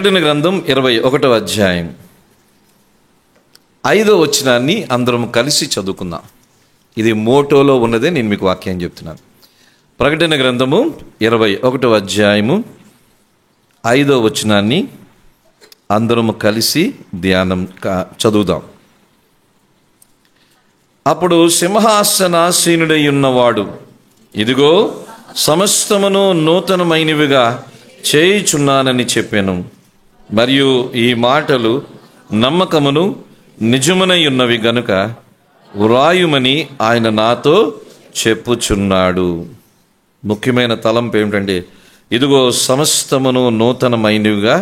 ప్రకటన గ్రంథం 21వ అధ్యాయం 5వ వచనాన్ని అందరం కలిసి చదువుకుందాం. ఇది మోటోలో ఉన్నదే, నేను మీకు వాక్యం చెప్తున్నాను. ప్రకటన గ్రంథము 21వ అధ్యాయము 5వ వచనాన్ని అందరం కలిసి ధ్యానం చదువుదాం. అప్పుడు సింహాసనాసీనుడై ఉన్నవాడు, ఇదిగో సమస్తమును నూతనమైనవిగా చేయుచున్నానని చెప్పాను. మరియు ఈ మాటలు నమ్మకమును నిజమునై ఉన్నవి గనుక వ్రాయుమని ఆయన నాతో చెప్పుచున్నాడు. ముఖ్యమైన తలంపు ఏమిటంటే, ఇదిగో సమస్తమును నూతనమైనవిగా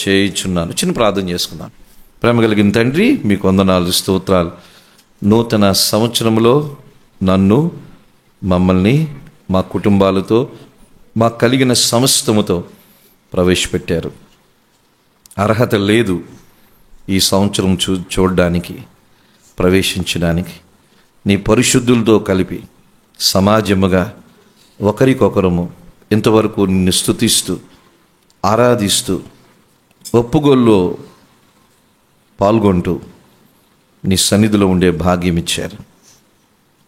చేయుచున్నాను. చిన్న ప్రార్థన చేసుకుందాం. ప్రేమ కలిగిన తండ్రి, మీకు వందనాలు, స్తోత్రాలు. నూతన సంవత్సరంలో నన్ను, మమ్మల్ని, మా కుటుంబాలతో, మాకు కలిగిన సమస్తముతో ప్రవేశపెట్టారు. అర్హత లేదు ఈ సంవత్సరం చూడడానికి, ప్రవేశించడానికి. నీ పరిశుద్ధులతో కలిపి సమాజముగా ఒకరికొకరము ఇంతవరకు నిన్ను స్తుతిస్తూ, ఆరాధిస్తూ, ఒప్పుగోల్లో పాల్గొంటూ నీ సన్నిధిలో ఉండే భాగ్యం ఇచ్చారు.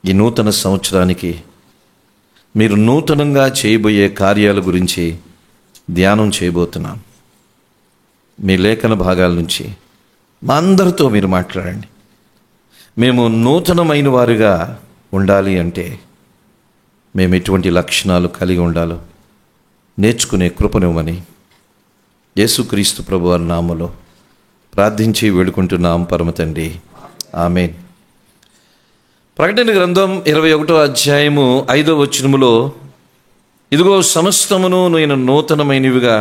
ఈ నూతన సంవత్సరానికి మీరు నూతనంగా చేయబోయే కార్యాల గురించి ధ్యానం చేయబోతున్నాం. మీ లేఖన భాగాల నుంచి మా అందరితో మీరు మాట్లాడండి. మేము నూతనమైన వారుగా ఉండాలి అంటే మేము ఎటువంటి లక్షణాలు కలిగి ఉండాలో నేర్చుకునే కృపనివ్వమని యేసుక్రీస్తు ప్రభువారి నామములో ప్రార్థించి వేడుకుంటున్నాం పరమ తండ్రి, ఆమేన్. ప్రకటన గ్రంథం 21వ అధ్యాయము 5వ వచనములో, ఇదిగో సమస్తమును నేను నూతనమైనవిగా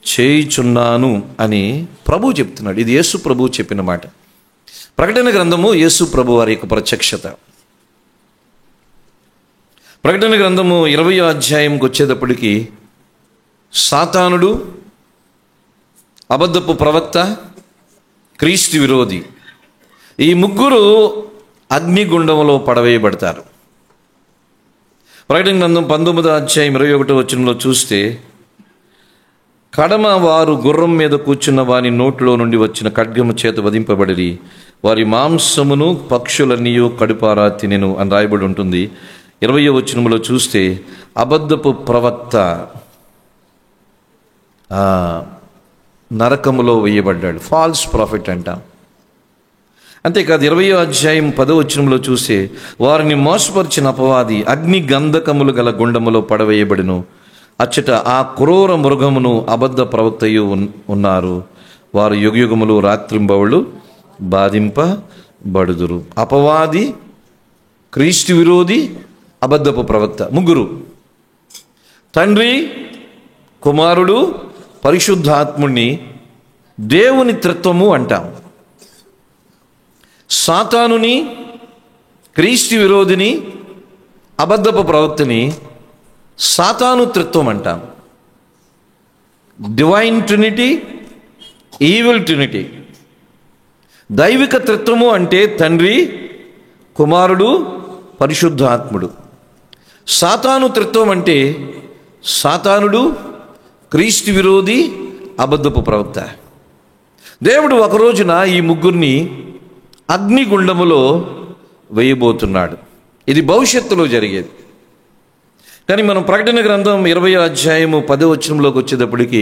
చేయుచున్నాను అని ప్రభువు చెప్తున్నాడు. ఇది యేసు ప్రభువు చెప్పిన మాట. ప్రకటన గ్రంథము యేసు ప్రభు వారి యొక్క ప్రత్యక్షత. ప్రకటన గ్రంథము 20వ అధ్యాయంకి వచ్చేటప్పటికి సాతానుడు, అబద్ధపు ప్రవక్త, క్రీస్తు విరోధి, ఈ ముగ్గురు అగ్నిగుండంలో పడవేయబడతారు. ప్రకటన గ్రంథం 19వ అధ్యాయం 21వ వచనంలో చూస్తే, కడమ వారు గుర్రం మీద కూర్చున్న వారి నోట్లో నుండి వచ్చిన ఖడ్గము చేత వధింపబడి వారి మాంసమును పక్షులన్నీ కడుపారా తినెను అని రాయబడి ఉంటుంది. 20వ వచనంలో చూస్తే అబద్ధపు ప్రవక్త నరకములో వేయబడ్డాడు. ఫాల్స్ ప్రాఫిట్ అంటాం. అంతేకాదు 20వ అధ్యాయం 10వ వచనంలో చూస్తే వారిని మోసపరిచిన అపవాది అగ్ని గంధకములు గల గుండములో పడవేయబడిను. అచ్చట ఆ క్రూర మృగమును అబద్ధ ప్రవక్తయు ఉన్నారు. వారు యుగయుగములు రాత్రింబవళ్ళు బాధింపబడుదురు. అపవాది, క్రీస్తు విరోధి, అబద్ధపు ప్రవక్త, ముగ్గురు. తండ్రి, కుమారుడు, పరిశుద్ధాత్ముడిని దేవుని త్రిత్వము అంటాం. సాతానుని, క్రీస్తు విరోధిని, అబద్ధపు ప్రవక్తని సాతాను త్రిత్వం అంటాం. Divine Trinity, evil Trinity. దైవిక త్రిత్వము అంటే తండ్రి, కుమారుడు, పరిశుద్ధాత్ముడు. సాతాను త్రిత్వం అంటే సాతానుడు, క్రీస్తు విరోధి, అబద్ధపు ప్రవక్త. దేవుడు ఒక రోజున ఈ ముగ్గురిని అగ్నిగుండములో వేయబోతున్నాడు. ఇది భవిష్యత్తులో జరిగేది. కానీ మనం ప్రకటన గ్రంథం 20వ అధ్యాయము 10వ వచనంలోకి వచ్చేటప్పటికి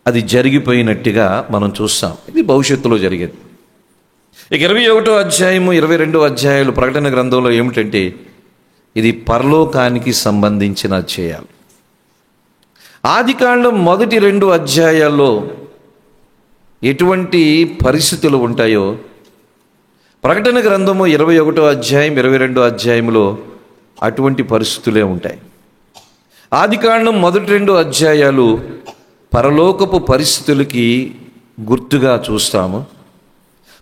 అది జరిగిపోయినట్టుగా మనం చూస్తాం. ఇది భవిష్యత్తులో జరిగేది. ఇక 21వ అధ్యాయము 22వ అధ్యాయాలు ప్రకటన గ్రంథంలో ఏమిటంటే, ఇది పరలోకానికి సంబంధించిన అధ్యాయాలు. ఆదికాండం మొదటి 2 అధ్యాయాల్లో ఎటువంటి పరిస్థితులు ఉంటాయో ప్రకటన గ్రంథము 21వ అధ్యాయం 22వ అధ్యాయంలో అటువంటి పరిస్థితులే ఉంటాయి. ఆదికాండం మొదటి 2 అధ్యాయాలు పరలోకపు పరిస్థితులకి గుర్తుగా చూస్తాము.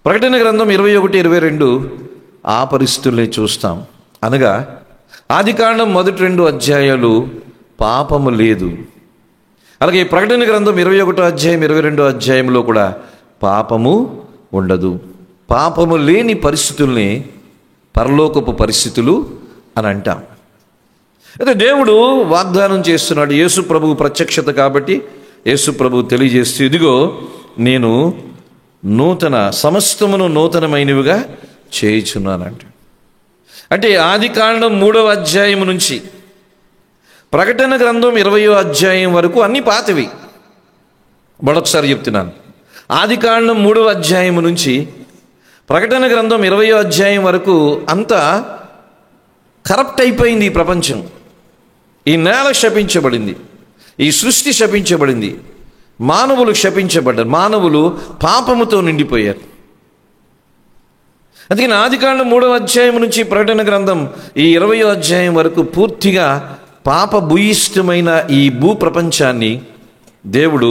ప్రకటన గ్రంథం 21, 22 ఆ పరిస్థితుల్ని చూస్తాం. అనగా ఆదికాండం మొదటి 2 అధ్యాయాలు పాపము లేదు. అలాగే ప్రకటన గ్రంథం 21వ అధ్యాయం 22వ అధ్యాయంలో కూడా పాపము ఉండదు. పాపము లేని పరిస్థితుల్ని పరలోకపు పరిస్థితులు అని అంటాం. అయితే దేవుడు వాగ్దానం చేస్తున్నాడు. యేసు ప్రభువు ప్రత్యక్షత కాబట్టి యేసు ప్రభు తెలియజేస్తూ, ఇదిగో నేను సమస్తమును నూతనమైనవిగా చేయుచున్నానంట. అంటే ఆది కాండం 3వ అధ్యాయం నుంచి ప్రకటన గ్రంథం 20వ అధ్యాయం వరకు అన్ని పాతవి. మరొకసారి చెప్తున్నాను, ఆది కాండం 3వ అధ్యాయం నుంచి ప్రకటన గ్రంథం 20వ అధ్యాయం వరకు అంతా కరప్ట్ అయిపోయింది. ఈ ప్రపంచం, ఈ నేల శపించబడింది, ఈ సృష్టి శపించబడింది, మానవులు శపించబడ్డారు, మానవులు పాపముతో నిండిపోయారు. అందుకని ఆదికాండం 3వ అధ్యాయం నుంచి ప్రకటన గ్రంథం ఈ 20వ అధ్యాయం వరకు పూర్తిగా పాప భూయిష్టమైన ఈ భూ ప్రపంచాన్ని దేవుడు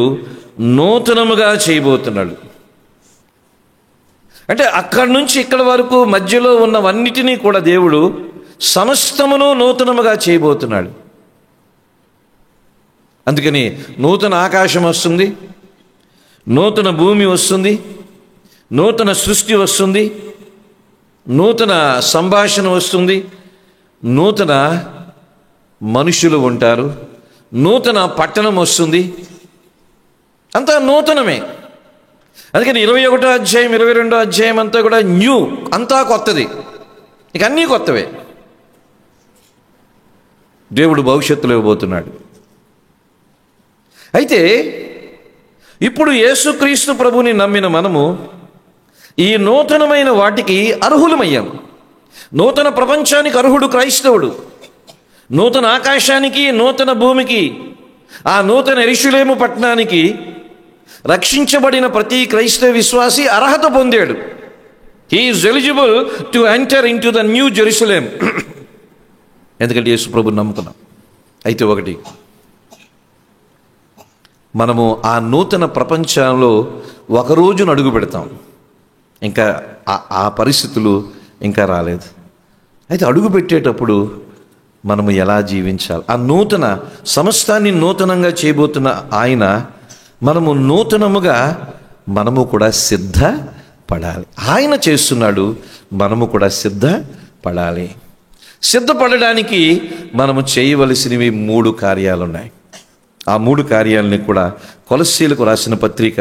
నూతనముగా చేయబోతున్నాడు. అంటే అక్కడి నుంచి ఇక్కడ వరకు మధ్యలో ఉన్నవన్నిటినీ కూడా దేవుడు సమస్తమును నూతనముగా చేయబోతున్నాడు. అందుకని నూతన ఆకాశం వస్తుంది, నూతన భూమి వస్తుంది, నూతన సృష్టి వస్తుంది, నూతన సంభాషణ వస్తుంది, నూతన మనుషులు ఉంటారు, నూతన పట్టణం వస్తుంది, అంతా నూతనమే. అందుకని 21వ అధ్యాయం 22వ అధ్యాయం అంతా కూడా న్యూ, అంతా కొత్తది, ఇక అన్నీ కొత్తవే. దేవుడు భవిష్యత్తులో ఇవ్వబోతున్నాడు. అయితే ఇప్పుడు యేసుక్రీస్తు ప్రభుని నమ్మిన మనము ఈ నూతనమైన వాటికి అర్హులమయ్యాం. నూతన ప్రపంచానికి అర్హుడు క్రైస్తవుడు. నూతన ఆకాశానికి, నూతన భూమికి, ఆ నూతన యెరూషలేము పట్టణానికి రక్షించబడిన ప్రతి క్రైస్తవ విశ్వాసి అర్హత పొందాడు. He is eligible to enter in to the new Jerusalem. ఎందుకంటే యేసు ప్రభుని నమ్ముకున్నాం. అయితే ఒకటి, మనము ఆ నూతన ప్రపంచంలో ఒక రోజును అడుగు పెడతాం. ఇంకా ఆ పరిస్థితులు ఇంకా రాలేదు. అయితే అడుగు పెట్టేటప్పుడు మనము ఎలా జీవించాలి? ఆ నూతన సమస్తాన్ని నూతనంగా చేయబోతున్న ఆయన మనము నూతనముగా మనము కూడా సిద్ధపడాలి. ఆయన చేస్తున్నాడు, మనము కూడా సిద్ధపడాలి. సిద్ధపడడానికి మనము చేయవలసినవి 3 కార్యాలు ఉన్నాయి. ఆ 3 కార్యాలని కూడా కొలస్సీలకు రాసిన పత్రిక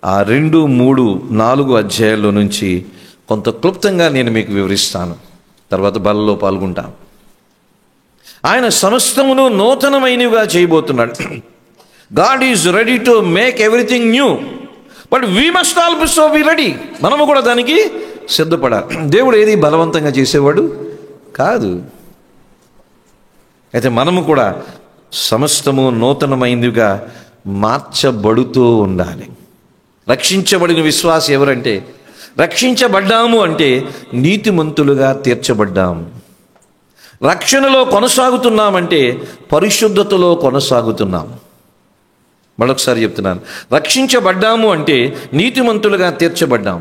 ఆ 2, 3, 4 అధ్యాయాల్లో నుంచి కొంత క్లుప్తంగా నేను మీకు వివరిస్తాను. తర్వాత బలలో పాల్గొంటాను. ఆయన సమస్తమును నూతనమైనవిగా చేయబోతున్నాడు. God is ready to make everything new, but we must also be ready. మనము కూడా దానికి సిద్ధపడాలి. దేవుడు ఏది బలవంతంగా చేసేవాడు కాదు. అయితే మనము కూడా సమస్తము నూతనమైనదిగా మార్చబడుతూ ఉండాలి. రక్షించబడిన విశ్వాసి ఎవరంటే, రక్షించబడ్డాము అంటే నీతిమంతులుగా తీర్చబడ్డాం. రక్షణలో కొనసాగుతున్నామంటే పరిశుద్ధతలో కొనసాగుతున్నాం. మరొకసారి చెప్తున్నాను, రక్షించబడ్డాము అంటే నీతిమంతులుగా తీర్చబడ్డాం.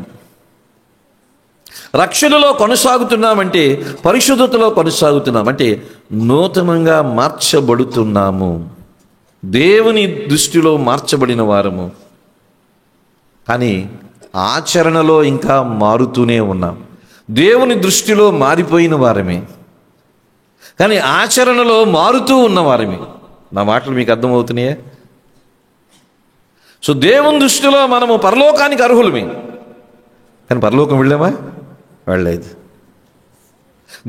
రక్షణలో కొనసాగుతున్నామంటే పరిశుద్ధతలో కొనసాగుతున్నాం, అంటే నూతనంగా మార్చబడుతున్నాము. దేవుని దృష్టిలో మార్చబడిన వారము, కానీ ఆచరణలో ఇంకా మారుతూనే ఉన్నాం. దేవుని దృష్టిలో మారిపోయిన వారమే, కానీ ఆచరణలో మారుతూ ఉన్నవారమే. నా మాటలు మీకు అర్థమవుతున్నాయా? సో దేవుని దృష్టిలో మనము పరలోకానికి అర్హులమే, కానీ పరలోకం వెళ్ళామా? వెళ్ళలేదు.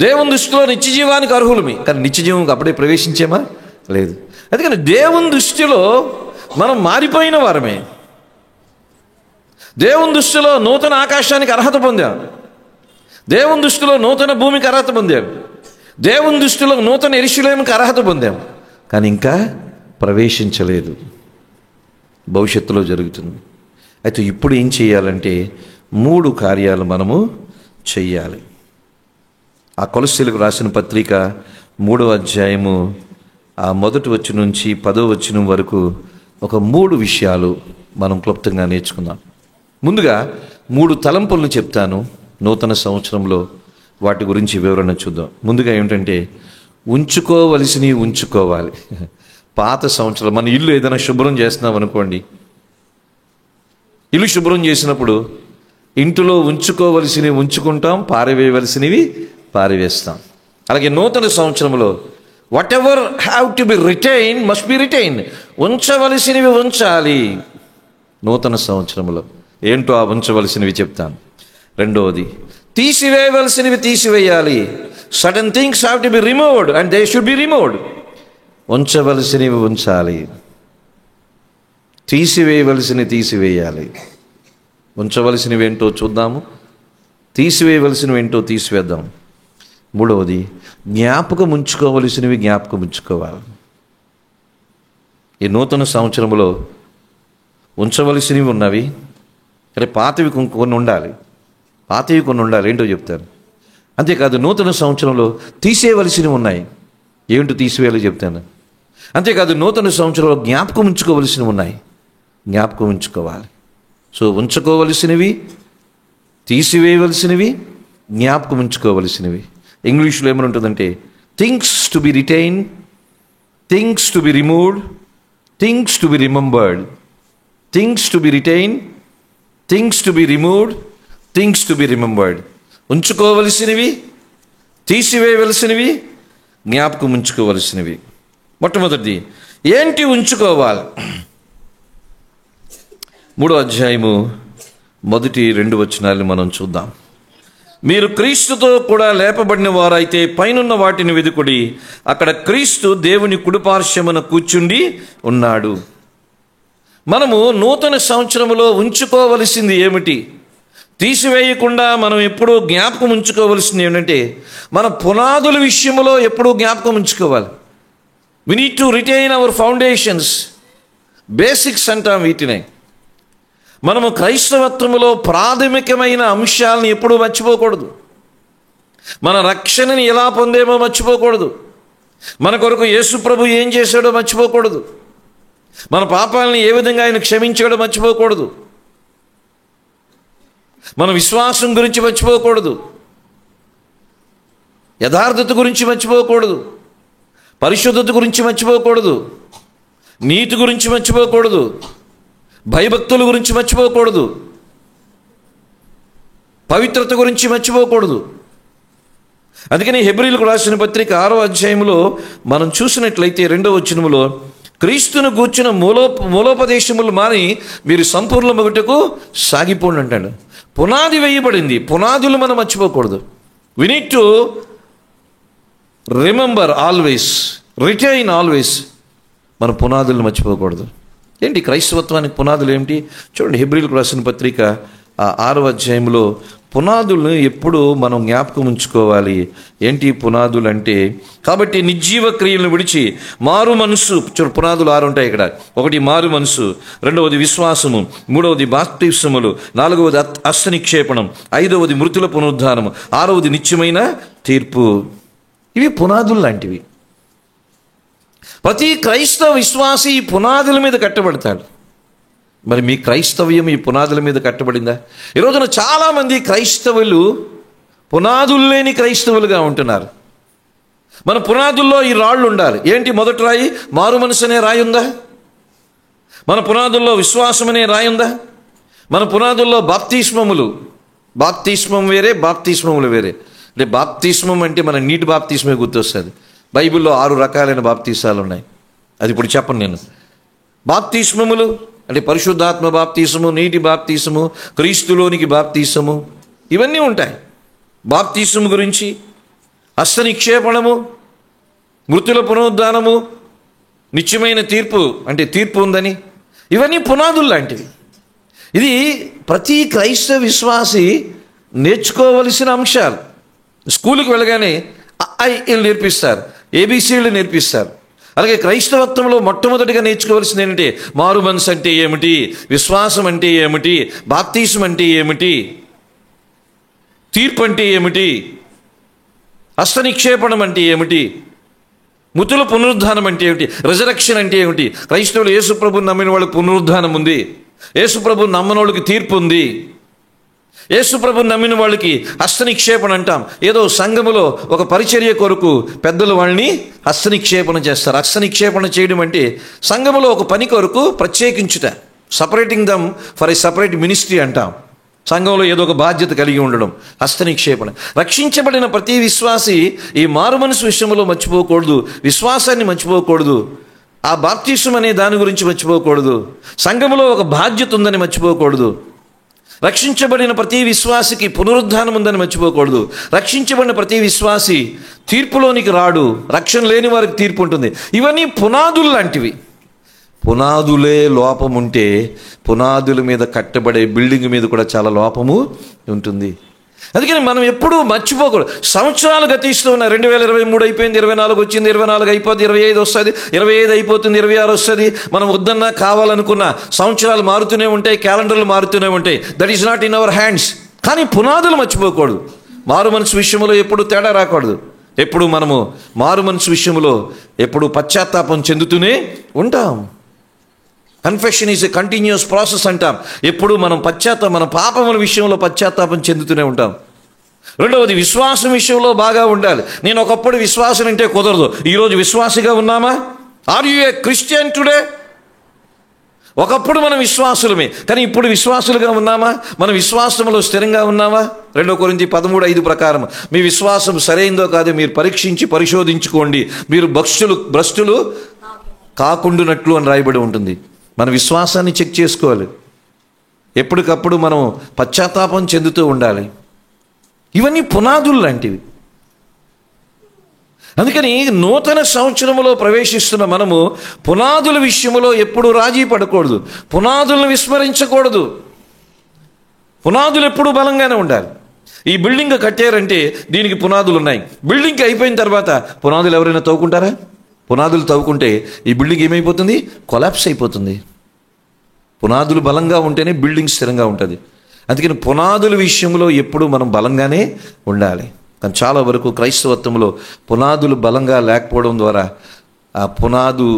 దేవుని దృష్టిలో నిత్య జీవానికి అర్హులమే, కానీ నిత్య జీవంకి అప్పుడే ప్రవేశించామా? లేదు. అందుకని దేవుని దృష్టిలో మనం మారిపోయిన వారమే. దేవుని దృష్టిలో నూతన ఆకాశానికి అర్హత పొందాం. దేవుని దృష్టిలో నూతన భూమికి అర్హత పొందాం. దేవుని దృష్టిలో నూతన యెరూషలేముకి అర్హత పొందాం, కానీ ఇంకా ప్రవేశించలేదు. భవిష్యత్తులో జరుగుతుంది. అయితే ఇప్పుడు ఏం చేయాలంటే 3 కార్యాలు మనము చెయ్యాలి. ఆ కొలస్సీలకు రాసిన పత్రిక 3వ అధ్యాయము ఆ 1వ వచనం నుంచి 10వ వచనం వరకు ఒక 3 విషయాలు మనం క్లుప్తంగా నేర్చుకుందాం. ముందుగా 3 తలంపులను చెప్తాను. నూతన సంవత్సరంలో వాటి గురించి వివరణ చూద్దాం. ముందుగా ఏమిటంటే, ఉంచుకోవలసినవి ఉంచుకోవాలి. పాత సంవత్సరం మన ఇల్లు ఏదైనా శుభ్రం చేస్తున్నాం అనుకోండి, ఇల్లు శుభ్రం చేసినప్పుడు ఇంటిలో ఉంచుకోవలసినవి ఉంచుకుంటాం, పారవేయవలసినవి పారవేస్తాం. అలాగే నూతన సంవత్సరంలో whatever have to be retain must be retain. ఉంచవలసినవి ఉంచాలి నూతన సంవత్సరంలో. ఏంటో ఆ ఉంచవలసినవి చెప్తాను. రెండవది, తీసివేయవలసినవి తీసివేయాలి. Certain things have to be removed and they should be removed. ఉంచవలసినవి ఉంచాలి, తీసివేయవలసినవి తీసివేయాలి. ఉంచవలసినవి ఏంటో చూద్దాము, తీసివేయవలసినవి ఏంటో తీసివేద్దాం. మూడవది, జ్ఞాపకం ఉంచుకోవలసినవి జ్ఞాపకం ఉంచుకోవాలి. ఈ నూతన సంవత్సరంలో ఉంచవలసినవి ఉన్నవి, అంటే పాతవి కొన్ని ఉండాలి. పాతవి కొన్ని ఉండాలి, ఏంటో చెప్తాను. అంతేకాదు నూతన సంవత్సరంలో తీసేయవలసినవి ఉన్నాయి, ఏంటో తీసివేయాలో చెప్తాను. అంతేకాదు నూతన సంవత్సరంలో జ్ఞాపకం ఉంచుకోవలసినవి ఉన్నాయి, జ్ఞాపకం ఉంచుకోవాలి. సో ఉంచుకోవలసినవి, తీసివేయవలసినవి, జ్ఞాపకం ఉంచుకోవలసినవి. ఇంగ్లీష్లో ఏమని ఉంటుందంటే things to be retain, things to be removed, things to be remembered. Things to be retain, things to be removed, things to be remembered. ఉంచుకోవలసినవి, తీసివేయవలసినవి, జ్ఞాపకం ఉంచుకోవలసినవి. మొట్టమొదటిది ఏంటి ఉంచుకోవాలి? 3వ అధ్యాయము మొదటి 2 వచనాలను మనం చూద్దాం. మీరు క్రీస్తుతో కూడా లేపబడిన వారైతే పైనున్న వాటిని వెదుకుడి, అక్కడ క్రీస్తు దేవుని కుడిపార్శ్వమున కూర్చుండి ఉన్నాడు. మనము నూతన సంవత్సరములో ఉంచుకోవలసింది ఏమిటి? తీసివేయకుండా మనం ఎప్పుడూ జ్ఞాపకం ఉంచుకోవలసింది ఏమిటంటే మన పునాదుల విషయంలో ఎప్పుడూ జ్ఞాపకం ఉంచుకోవాలి. We need to retain our foundations, basics అంటాం వీటినే. మనము క్రైస్తవత్వములో ప్రాథమికమైన అంశాలను ఎప్పుడూ మర్చిపోకూడదు. మన రక్షణని ఎలా పొందేమో మర్చిపోకూడదు. మన కొరకు యేసు ప్రభు ఏం చేశాడో మర్చిపోకూడదు. మన పాపాలని ఏ విధంగా ఆయన క్షమించాడో మర్చిపోకూడదు. మన విశ్వాసం గురించి మర్చిపోకూడదు. యథార్థత గురించి మర్చిపోకూడదు. పరిశుద్ధత గురించి మర్చిపోకూడదు. నీతి గురించి మర్చిపోకూడదు. భయభక్తుల గురించి మర్చిపోకూడదు. పవిత్రత గురించి మర్చిపోకూడదు. అందుకని హెబ్రీయులకు రాసిన పత్రిక 6వ అధ్యాయంలో మనం చూసినట్లయితే 2వ వచనములో క్రీస్తును గూర్చిన మూలోపదేశములు మాని మీరు సంపూర్ణ మొగటకు సాగిపోండి అంటాడు. పునాది వేయబడింది, పునాదులు మనం మర్చిపోకూడదు. We need to remember always, retain always. మన పునాదులను మర్చిపోకూడదు. ఏంటి క్రైస్తవత్వానికి పునాదులు ఏమిటి? చూడండి, హెబ్రీయులకు రాసిన పత్రిక 6వ అధ్యాయంలో పునాదులను ఎప్పుడు మనం జ్ఞాపకం ఉంచుకోవాలి. ఏంటి పునాదులు అంటే, కాబట్టి నిర్జీవ క్రియలను విడిచి మారు మనసు. పునాదులు 6 ఉంటాయి ఇక్కడ. 1 మారు మనసు, 2వది విశ్వాసము, 3వది బాప్తిస్మములు, 4వది హస్త నిక్షేపణం, 5వది మృతుల పునరుద్ధానము, 6వది నిత్యమైన తీర్పు. ఇవి పునాదులు లాంటివి. ప్రతి క్రైస్తవ విశ్వాసి ఈ పునాదుల మీద కట్టబడతాడు. మరి మీ క్రైస్తవ్యం ఈ పునాదుల మీద కట్టబడిందా? ఈ రోజున చాలామంది క్రైస్తవులు పునాదులు లేని క్రైస్తవులుగా ఉంటున్నారు. మన పునాదుల్లో ఈ రాళ్ళు ఉండాలి. ఏంటి మొదటి రాయి? మారు మనసు అనే రాయి ఉందా? మన పునాదుల్లో విశ్వాసం అనే రాయి ఉందా? మన పునాదుల్లో బాప్తిస్మములు, బాప్తిస్మం వేరే, బాప్తిస్మములు వేరే. అంటే బాప్తిస్మం అంటే మన నీటి బాప్తిస్మే గుర్తొస్తుంది. బైబిల్లో 6 రకాలైన బాప్తీసాలు ఉన్నాయి. అది ఇప్పుడు చెప్పను నేను. బాప్తిస్మములు అంటే పరిశుద్ధాత్మ బాప్తీసము, నీటి బాప్తీసము, క్రీస్తులోనికి బాప్తీసము, ఇవన్నీ ఉంటాయి. బాప్తీసము గురించి, హస్త నిక్షేపణము, మృతుల పునరుద్ధానము, నిత్యమైన తీర్పు అంటే తీర్పు ఉందని, ఇవన్నీ పునాదులు లాంటివి. ఇది ప్రతి క్రైస్తవ విశ్వాసి నేర్చుకోవలసిన అంశాలు. స్కూల్కి వెళ్ళగానే ఐలు నేర్పిస్తారు, ఏబిసిలు నేర్పిస్తారు. అలాగే క్రైస్తవత్వంలో మొట్టమొదటిగా నేర్చుకోవాల్సింది ఏంటంటే మారు మనసు అంటే ఏమిటి, విశ్వాసం అంటే ఏమిటి, బాప్తీసం అంటే ఏమిటి, తీర్పు అంటే ఏమిటి, హస్త నిక్షేపణం అంటే ఏమిటి, మృతుల పునరుద్ధానం అంటే ఏమిటి, రిజరక్షన్ అంటే ఏమిటి. క్రైస్తవులు యేసుప్రభుని నమ్మిన వాళ్ళకి పునరుద్ధానం ఉంది, యేసుప్రభుని నమ్మని వాళ్ళకి తీర్పు ఉంది. యేసుప్రభుని నమ్మిన వాళ్ళకి హస్త నిక్షేపణ అంటాం. ఏదో సంఘములో ఒక పరిచర్య కొరకు పెద్దలు వాళ్ళని హస్త నిక్షేపణ చేస్తారు. హస్త నిక్షేపణ చేయడం అంటే సంఘములో ఒక పని కొరకు ప్రత్యేకించుట, separating them for a separate ministry అంటాం. సంఘంలో ఏదో ఒక బాధ్యత కలిగి ఉండడం, హస్తనిక్షేపణ. రక్షించబడిన ప్రతి విశ్వాసి ఈ మారు మనసు విషయంలో మర్చిపోకూడదు, విశ్వాసాన్ని మర్చిపోకూడదు, ఆ బాప్తిస్మం అనే దాని గురించి మర్చిపోకూడదు, సంఘంలో ఒక బాధ్యత ఉందని మర్చిపోకూడదు. రక్షించబడిన ప్రతి విశ్వాసికి పునరుద్ధానం ఉందని మర్చిపోకూడదు. రక్షించబడిన ప్రతి విశ్వాసి తీర్పులోనికి రాడు, రక్షణ లేని వారికి తీర్పు ఉంటుంది. ఇవన్నీ పునాదులు లాంటివి. పునాదులే లోపం ఉంటే పునాదుల మీద కట్టబడే బిల్డింగ్ మీద కూడా చాలా లోపము ఉంటుంది. అందుకని మనం ఎప్పుడూ మర్చిపోకూడదు. సంవత్సరాలు గతిస్తూ ఉన్నాయి. 2023 అయిపోయింది, 24 వచ్చింది, 24 అయిపోతుంది, 25 వస్తుంది, 25 అయిపోతుంది, 26 వస్తుంది. మనం వద్దన్నా కావాలనుకున్న సంవత్సరాలు మారుతూనే ఉంటాయి, క్యాలెండర్లు మారుతూనే ఉంటాయి. That is not in our hands. కానీ పునాదులు మర్చిపోకూడదు. మారు మనసు విషయంలో ఎప్పుడు తేడా రాకూడదు. ఎప్పుడు మనము మారు మనసు విషయంలో ఎప్పుడు పశ్చాత్తాపం చెందుతూనే ఉంటాం. Confession is a continuous process అంటాం. ఎప్పుడు మనం మన పాపముల విషయంలో పశ్చాత్తాపం చెందుతూనే ఉంటాం. రెండవది, విశ్వాసం విషయంలో బాగా ఉండాలి. నేను ఒకప్పుడు విశ్వాసం అంటే కుదరదు. ఈరోజు విశ్వాసిగా ఉన్నామా? Are you a Christian today? ఒకప్పుడు మనం విశ్వాసులమే, కానీ ఇప్పుడు విశ్వాసులుగా ఉన్నామా? మన విశ్వాసంలో స్థిరంగా ఉన్నామా? 2 కొరింథీ 13:5 ప్రకారం మీ విశ్వాసం సరైందో కాదో మీరు పరీక్షించి పరిశోధించుకోండి, మీరు భ్రష్టులు కాకుండానట్లు అని రాయబడి ఉంటుంది. మన విశ్వాసాన్ని చెక్ చేసుకోవాలి. ఎప్పటికప్పుడు మనం పశ్చాత్తాపం చెందుతూ ఉండాలి. ఇవన్నీ పునాదులు లాంటివి. అందుకని నూతన సంవత్సరంలో ప్రవేశిస్తున్న మనము పునాదుల విషయంలో ఎప్పుడు రాజీ పడకూడదు, పునాదులను విస్మరించకూడదు. పునాదులు ఎప్పుడు బలంగానే ఉండాలి. ఈ బిల్డింగ్ కట్టారంటే దీనికి పునాదులు ఉన్నాయి. బిల్డింగ్ అయిపోయిన తర్వాత పునాదులు ఎవరైనా తవ్వుకుంటారా? పునాదులు తవ్వుకుంటే ఈ బిల్డింగ్ ఏమైపోతుంది? కొలాప్స్ అయిపోతుంది. పునాదులు బలంగా ఉంటేనే బిల్డింగ్ స్థిరంగా ఉంటుంది. అందుకని పునాదుల విషయంలో ఎప్పుడు మనం బలంగానే ఉండాలి. కానీ చాలా వరకు క్రైస్తవత్వంలో పునాదులు బలంగా లేకపోవడం ద్వారా ఆ పునాదు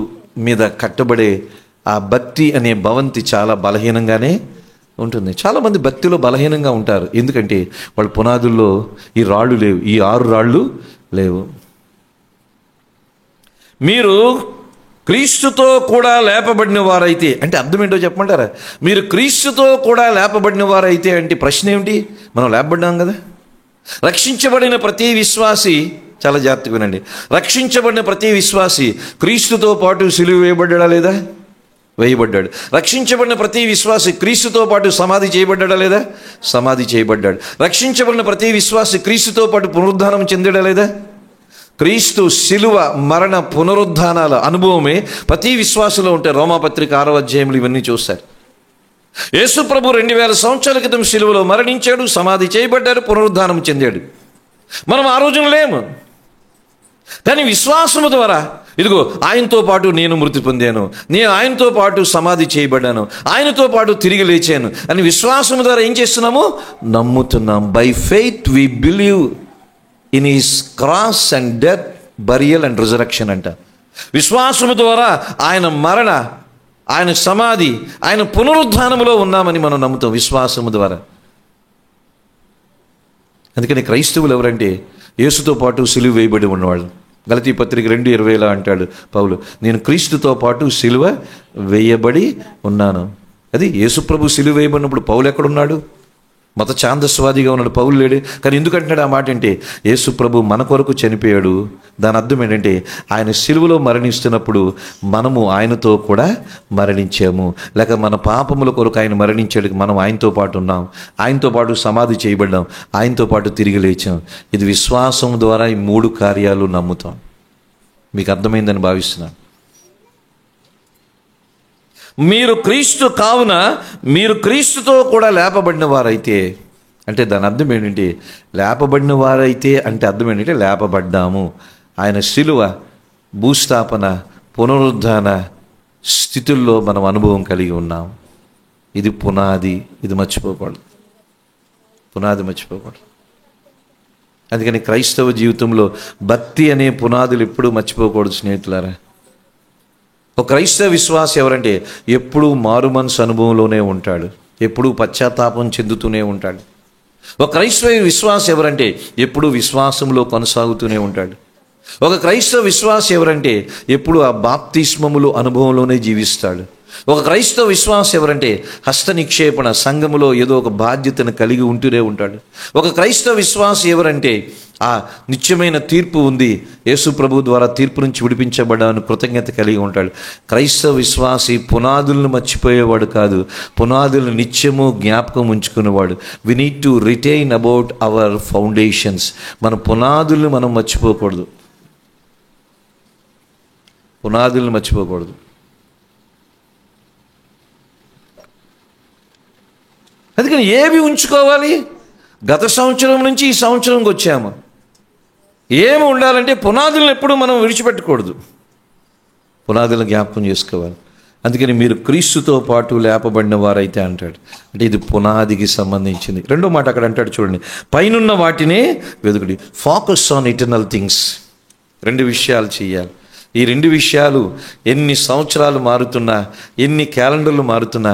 మీద కట్టబడే ఆ భక్తి అనే భవంతి చాలా బలహీనంగానే ఉంటుంది. చాలామంది భక్తిలో బలహీనంగా ఉంటారు. ఎందుకంటే వాళ్ళ పునాదుల్లో ఈ రాళ్ళు లేవు, ఈ 6 రాళ్ళు లేవు. మీరు క్రీస్తుతో కూడా లేపబడిన వారైతే అంటే అర్థం ఏంటో చెప్పమంటారా? మీరు క్రీస్తుతో కూడా లేపబడిన వారైతే అంటే ప్రశ్న ఏమిటి? మనం లేపబడ్డాం కదా. రక్షించబడిన ప్రతి విశ్వాసి, చాలా జాగ్రత్తగా వినండి, రక్షించబడిన ప్రతి విశ్వాసి క్రీస్తుతో పాటు సిలువ వేయబడ్డా లేదా? వేయబడ్డాడు. రక్షించబడిన ప్రతి విశ్వాసి క్రీస్తుతో పాటు సమాధి చేయబడ్డా లేదా? సమాధి చేయబడ్డాడు. రక్షించబడిన ప్రతి విశ్వాసి క్రీస్తుతో పాటు పునరుద్ధానం చెందాడా లేదా? క్రీస్తు శిలువ మరణ పునరుద్ధానాల అనుభవమే ప్రతి విశ్వాసంలో ఉంటాయి. రోమాపత్రిక 6వ అధ్యాయంలో ఇవన్నీ చూస్తారు. యేసు ప్రభు 2000 సంవత్సరాల క్రితం శిలువలో మరణించాడు, సమాధి చేయబడ్డాడు, పునరుద్ధానం చెందాడు. మనం ఆ రోజున లేము. కానీ విశ్వాసము ద్వారా ఇదిగో ఆయనతో పాటు నేను మృతి పొందాను, నేను ఆయనతో పాటు సమాధి చేయబడ్డాను, ఆయనతో పాటు తిరిగి లేచాను అని విశ్వాసము ద్వారా ఏం చేస్తున్నాము? నమ్ముతున్నాం. By faith we believe in his cross and death, burial and resurrection అంట. విశ్వాసము ద్వారా ఆయన మరణ, ఆయన సమాధి, ఆయన పునరుద్ధానములో ఉన్నామని మనం నమ్ముతాం విశ్వాసము ద్వారా. అందుకని క్రైస్తవులు ఎవరంటే యేసుతో పాటు సిలువ వేయబడి ఉన్నవాళ్ళు. గలతీ పత్రిక 2:20 అంటాడు పౌలు, నేను క్రీస్తుతో పాటు సిలువ వేయబడి ఉన్నాను. అది యేసుప్రభు సిలువ వేయబడినప్పుడు పౌలు ఎక్కడున్నాడు? మత ఛాందస్వాదిగా ఉన్నాడు, పౌలు లేడు. కానీ ఎందుకంటున్నాడు ఆ మాట అంటే యేసుప్రభు మన కొరకు చనిపోయాడు. దాని అర్థం ఏంటంటే ఆయన సిలువలో మరణిస్తున్నప్పుడు మనము ఆయనతో కూడా మరణించాము, లేక మన పాపముల కొరకు ఆయన మరణించాడు, మనం ఆయనతో పాటు ఉన్నాం, ఆయనతో పాటు సమాధి చేయబడ్డాం, ఆయనతో పాటు తిరిగి లేచాం. ఇది విశ్వాసం ద్వారా ఈ 3 కార్యాలు నమ్ముతాం. మీకు అర్థమైందని భావిస్తున్నాను. మీరు క్రీస్తు కావున మీరు క్రీస్తుతో కూడా లేపబడిన వారైతే అంటే దాని అర్థం ఏంటంటే లేపబడిన వారైతే అంటే అర్థం ఏంటంటే లేపబడ్డాము. ఆయన శిలువ, భూస్థాపన, పునరుద్ధాన స్థితుల్లో మనం అనుభవం కలిగి ఉన్నాం. ఇది పునాది. ఇది మర్చిపోకూడదు. పునాది మర్చిపోకూడదు. అందుకని క్రైస్తవ జీవితంలో భక్తి అనే పునాదులు ఎప్పుడూ మర్చిపోకూడదు స్నేహితులారా. ఒక క్రైస్తవ విశ్వాసి ఎవరంటే ఎప్పుడూ మారు మనసు అనుభవంలోనే ఉంటాడు, ఎప్పుడూ పశ్చాత్తాపం చెందుతూనే ఉంటాడు. ఒక క్రైస్తవ విశ్వాసి ఎవరంటే ఎప్పుడూ విశ్వాసంలో కొనసాగుతూనే ఉంటాడు. ఒక క్రైస్తవ విశ్వాసి ఎవరంటే ఎప్పుడు ఆ బాప్తిస్మములు అనుభవంలోనే జీవిస్తాడు. ఒక క్రైస్తవ విశ్వాసం ఎవరంటే హస్త నిక్షేపణ, సంఘములో ఏదో ఒక బాధ్యతను కలిగి ఉంటూనే ఉంటాడు. ఒక క్రైస్తవ విశ్వాసం ఎవరంటే ఆ నిత్యమైన తీర్పు ఉంది, యేసు ప్రభు ద్వారా తీర్పు నుంచి విడిపించబడ్డాను కృతజ్ఞత కలిగి ఉంటాడు. క్రైస్తవ విశ్వాసి పునాదులను మర్చిపోయేవాడు కాదు, పునాదులను నిత్యము జ్ఞాపకం ఉంచుకునేవాడు. We need to retain about our foundations. మన పునాదులను మనం మర్చిపోకూడదు, పునాదులను మర్చిపోకూడదు. అందుకని ఏవి ఉంచుకోవాలి? గత సంవత్సరం నుంచి ఈ సంవత్సరంకి వచ్చాము, ఏమి ఉండాలంటే పునాదులను ఎప్పుడూ మనం విడిచిపెట్టకూడదు, పునాదులను జ్ఞాపకం చేసుకోవాలి. అందుకని మీరు క్రీస్తుతో పాటు లేపబడిన వారైతే అంటాడు. అంటే ఇది పునాదికి సంబంధించింది. రెండో మాట అక్కడ అంటాడు చూడండి, పైనున్న వాటినే వెదుకుడి. Focus on eternal things. రెండు విషయాలు చేయాలి. ఈ రెండు విషయాలు ఎన్ని సంవత్సరాలు మారుతున్నా, ఎన్ని క్యాలెండర్లు మారుతున్నా,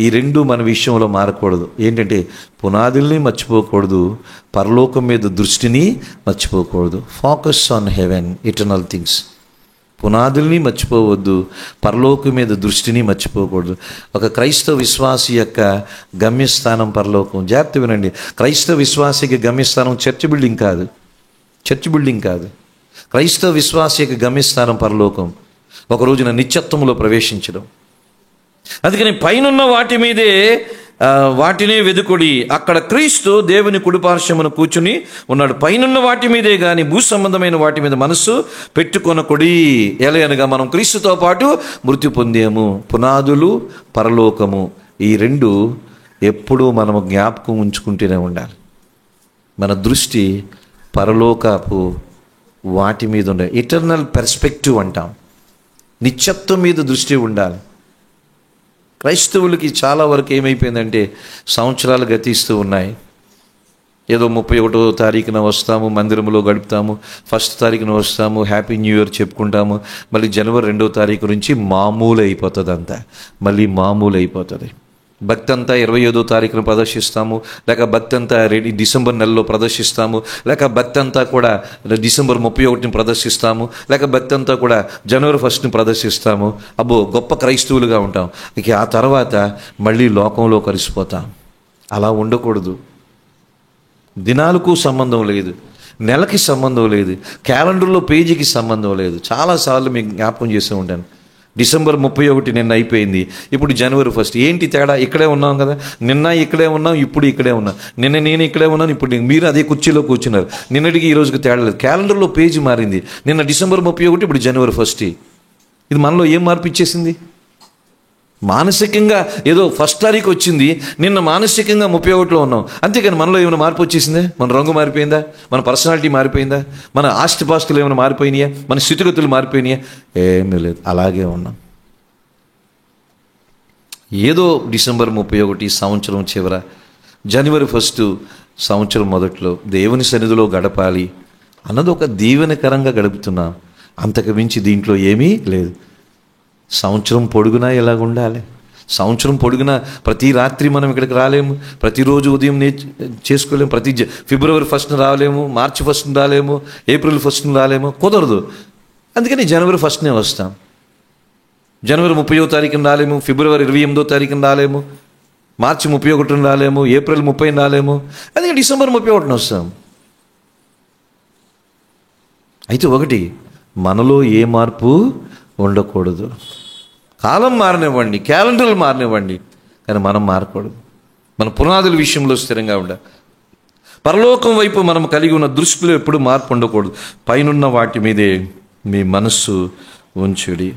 ఈ రెండు మన విషయంలో మారకూడదు. ఏంటంటే పునాదుల్ని మర్చిపోకూడదు, పరలోకం మీద దృష్టిని మర్చిపోకూడదు. Focus on heaven, eternal things. పునాదుల్ని మర్చిపోవద్దు, పరలోకం మీద దృష్టిని మర్చిపోకూడదు. ఒక క్రైస్తవ విశ్వాసి యొక్క గమ్యస్థానం పరలోకం. జాగ్రత్త వినండి, క్రైస్తవ విశ్వాసికి గమ్యస్థానం చర్చ్ బిల్డింగ్ కాదు, చర్చ్ బిల్డింగ్ కాదు. క్రైస్తవ విశ్వాసి యొక్క గమ్యస్థానం పరలోకం, ఒక రోజున నిత్యత్వంలో ప్రవేశించడం. అందుకని పైనున్న వాటి మీదే వాటినే వెదుకుడి, అక్కడ క్రీస్తు దేవుని కుడిపార్శ్వమున కూర్చుని ఉన్నాడు. పైనున్న వాటి మీదే కానీ భూ సంబంధమైన వాటి మీద మనస్సు పెట్టుకొనకుడి. ఎలయనగా మనం క్రీస్తుతో పాటు మృతి పొందాము. పునాదులు, పరలోకము, ఈ రెండు ఎప్పుడూ మనము జ్ఞాపకం ఉంచుకుంటూనే ఉండాలి. మన దృష్టి పరలోకపు వాటి మీద ఉండాలి. ఇటర్నల్ పర్స్పెక్టివ్ అంటాం, నిత్యత్వం మీద దృష్టి ఉండాలి. క్రైస్తవులకి చాలా వరకు ఏమైపోయిందంటే సంవత్సరాలు గతిస్తూ ఉన్నాయి. ఏదో 31వ తారీఖున వస్తాము, మందిరంలో గడుపుతాము, 1st తారీఖున వస్తాము, హ్యాపీ న్యూ ఇయర్ చెప్పుకుంటాము. మళ్ళీ జనవరి 2వ తారీఖు నుంచి మామూలు అయిపోతుంది, అంతా మళ్ళీ మామూలు అయిపోతుంది. భక్తి అంతా 25వ తారీఖున ప్రదర్శిస్తాము, లేక భక్తి అంతా డిసెంబర్ నెలలో ప్రదర్శిస్తాము, లేక భక్తి అంతా కూడా డిసెంబర్ 31ని ప్రదర్శిస్తాము, లేక భక్తి అంతా కూడా జనవరి 1ని ప్రదర్శిస్తాము. అబ్బో గొప్ప క్రైస్తవులుగా ఉంటాం. ఇక ఆ తర్వాత మళ్ళీ లోకంలో కలిసిపోతాం. అలా ఉండకూడదు. దినాలకు సంబంధం లేదు, నెలకి సంబంధం లేదు, క్యాలెండర్లో పేజీకి సంబంధం లేదు. చాలాసార్లు మీకు జ్ఞాపకం చేస్తూ ఉంటాను, డిసెంబర్ 31 నిన్న అయిపోయింది, ఇప్పుడు జనవరి 1. ఏంటి తేడా? ఇక్కడే ఉన్నాం కదా, నిన్న ఇక్కడే ఉన్నాం, ఇప్పుడు ఇక్కడే ఉన్నాం. నిన్న నేను ఇక్కడే ఉన్నాను, ఇప్పుడు మీరు అదే కుర్చీలో కూర్చున్నారు. నిన్నటికి ఈ రోజుకి తేడా లేదు, క్యాలెండర్లో పేజీ మారింది. నిన్న డిసెంబర్ 31, ఇప్పుడు జనవరి 1. ఇది మనలో ఏం మార్పు ఇచ్చేసింది? మానసికంగా ఏదో 1st తారీఖు వచ్చింది, నిన్న మానసికంగా 31లో ఉన్నాం. అంతేకాని మనలో ఏమైనా మార్పు వచ్చేసిందా? మన రంగు మారిపోయిందా? మన పర్సనాలిటీ మారిపోయిందా? మన ఆస్తిపాస్తులు ఏమైనా మారిపోయినాయా? మన స్థితిగతులు మారిపోయినాయా? ఏమీ లేదు, అలాగే ఉన్నాం. ఏదో డిసెంబర్ 31 సంవత్సరం చివర, జనవరి 1 సంవత్సరం మొదట్లో దేవుని సన్నిధిలో గడపాలి అన్నది ఒక దీవెనకరంగా గడుపుతున్నాం. అంతకు మించి దీంట్లో ఏమీ లేదు. సంవత్సరం పొడుగునా ఎలాగ ఉండాలి? సంవత్సరం పొడుగునా ప్రతి రాత్రి మనం ఇక్కడికి రాలేము, ప్రతిరోజు ఉదయం చేసుకోలేము, ఫిబ్రవరి 1 రాలేము, మార్చి 1 రాలేము, ఏప్రిల్ 1 రాలేము, కుదరదు. అందుకని జనవరి 1 వస్తాం. జనవరి 30వ తారీఖున రాలేము, ఫిబ్రవరి 28వ తారీఖున రాలేము, మార్చి 31 రాలేము, ఏప్రిల్ 30 రాలేము. అందుకని డిసెంబర్ 31 వస్తాం. అయితే ఒకటి, మనలో ఏ మార్పు ఉండకూడదు. కాలం మారనివ్వండి, క్యాలెండర్లు మారనివ్వండి, కానీ మనం మారకూడదు. మన పునాదుల విషయంలో స్థిరంగా ఉండాలి. పరలోకం వైపు మనం కలిగి ఉన్న దృష్టిలో ఎప్పుడు మార్పు ఉండకూడదు. పైనున్న వాటి మీదే మీ మనస్సు ఉంచుడి.